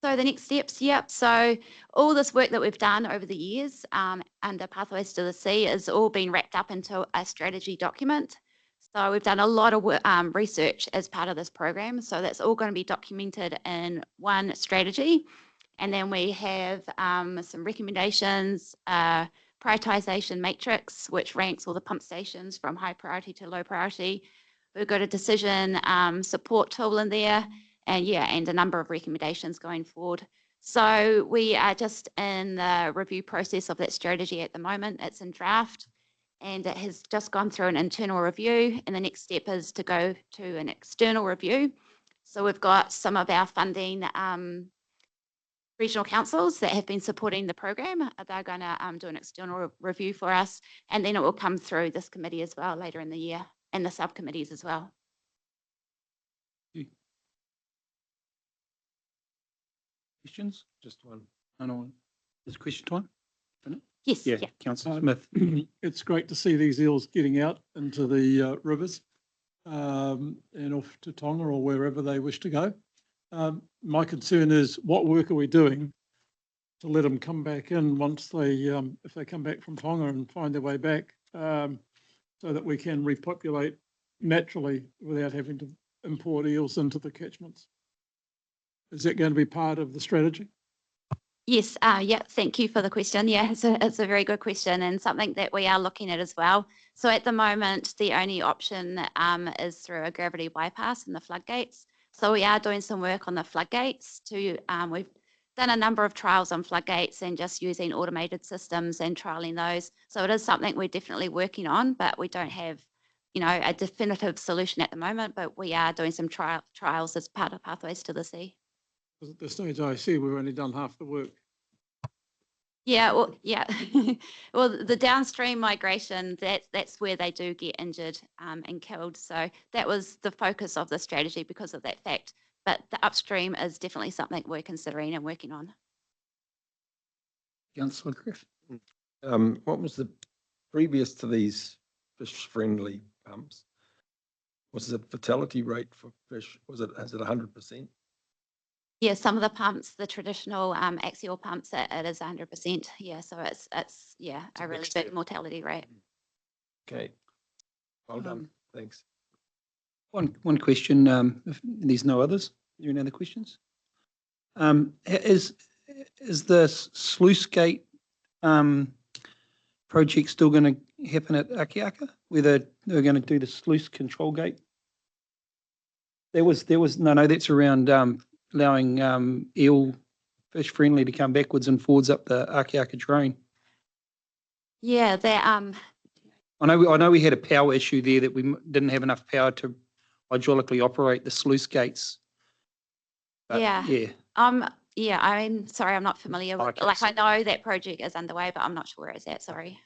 So the next steps, yep. So all this work that we've done over the years under Pathways to the Sea is all been wrapped up into a strategy document. So we've done a lot of research as part of this program. So that's all going to be documented in one strategy. And then we have some recommendations, prioritisation matrix, which ranks all the pump stations from high priority to low priority. We've got a decision support tool in there, and and a number of recommendations going forward. So we are just in the review process of that strategy at the moment. It's in draft, and it has just gone through an internal review, and the next step is to go to an external review. So we've got some of our funding regional councils that have been supporting the program. They're going to do an external review for us, and then it will come through this committee as well later in the year, and the subcommittees as well. Questions? Just one. I know. Is question time? Yes. Yeah. Councillor Smith. It's great to see these eels getting out into the rivers and off to Tonga or wherever they wish to go. My concern is, what work are we doing to let them come back in once they, if they come back from Tonga and find their way back, so that we can repopulate naturally without having to import eels into the catchments? Is that going to be part of the strategy? Yes, thank you for the question. Yeah, it's a very good question, and something that we are looking at as well. So at the moment, the only option is through a gravity bypass in the floodgates. So we are doing some work on the floodgates we've done a number of trials on floodgates and just using automated systems and trialing those. So it is something we're definitely working on, but we don't have, a definitive solution at the moment, but we are doing some trials as part of Pathways to the Sea. Because at this stage, I see we've only done half the work. Yeah, well, well, the downstream migration, that's where they do get injured and killed. So that was the focus of the strategy because of that fact. But the upstream is definitely something we're considering and working on. Councillor Griff. What was the, previous to these fish-friendly pumps, was the fatality rate for fish, is it 100%? Yeah, some of the pumps, the traditional axial pumps, it is 100%. Yeah, so it's yeah, a really big mortality rate. Okay. Well done, thanks. One question, if there's no others, are there any other questions? Is the sluice gate project still going to happen at Akiaka, where they're going to do the sluice control gate? There was no, that's around allowing eel fish friendly to come backwards and forwards up the Akiaka drain. Yeah, that I know we had a power issue there, that we didn't have enough power to hydraulically operate the sluice gates. But yeah. Yeah, I'm sorry, I'm not familiar with, Okay, like, I know that project is underway, but I'm not sure where it's at, sorry.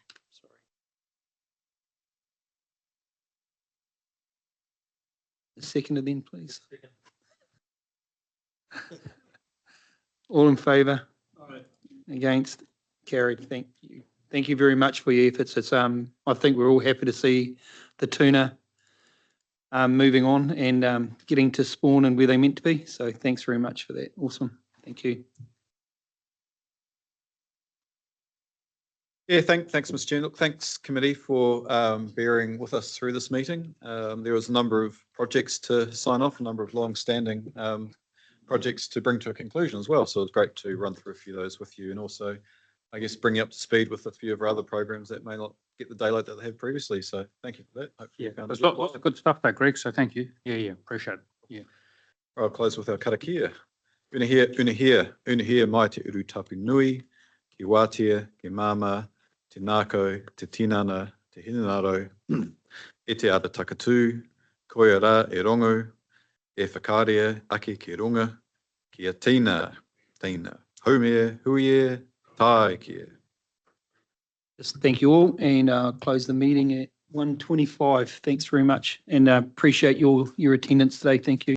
Seconded then, please. All in favour? Against? Carried. Thank you. Thank you very much for your efforts. It's I think we're all happy to see the tuna moving on and getting to spawn and where they meant to be. So thanks very much for that. Awesome. Thank you. Yeah, thanks, Mr. Chair. Look, thanks committee for bearing with us through this meeting. There was a number of projects to sign off, a number of long-standing projects to bring to a conclusion as well. So it's great to run through a few of those with you, and also, I guess, bring you up to speed with a few of our other programs that may not get the daylight that they have previously. So thank you for that. Hopefully Yeah, there's lots of good stuff there, Greg. So thank you. Yeah, appreciate it. Yeah. I'll close with our karakia. Unahia mai te uru tapu nui, ki wātia, ki māma, te nākau, te tinana, te hinanaro, e te ata takatū, koia rā e rongo, e whakarea ake ki runga, ki a tīna, haumea, huie, tai kia. Just thank you all, and close the meeting at 1:25. Thanks very much, and appreciate your attendance today. Thank you.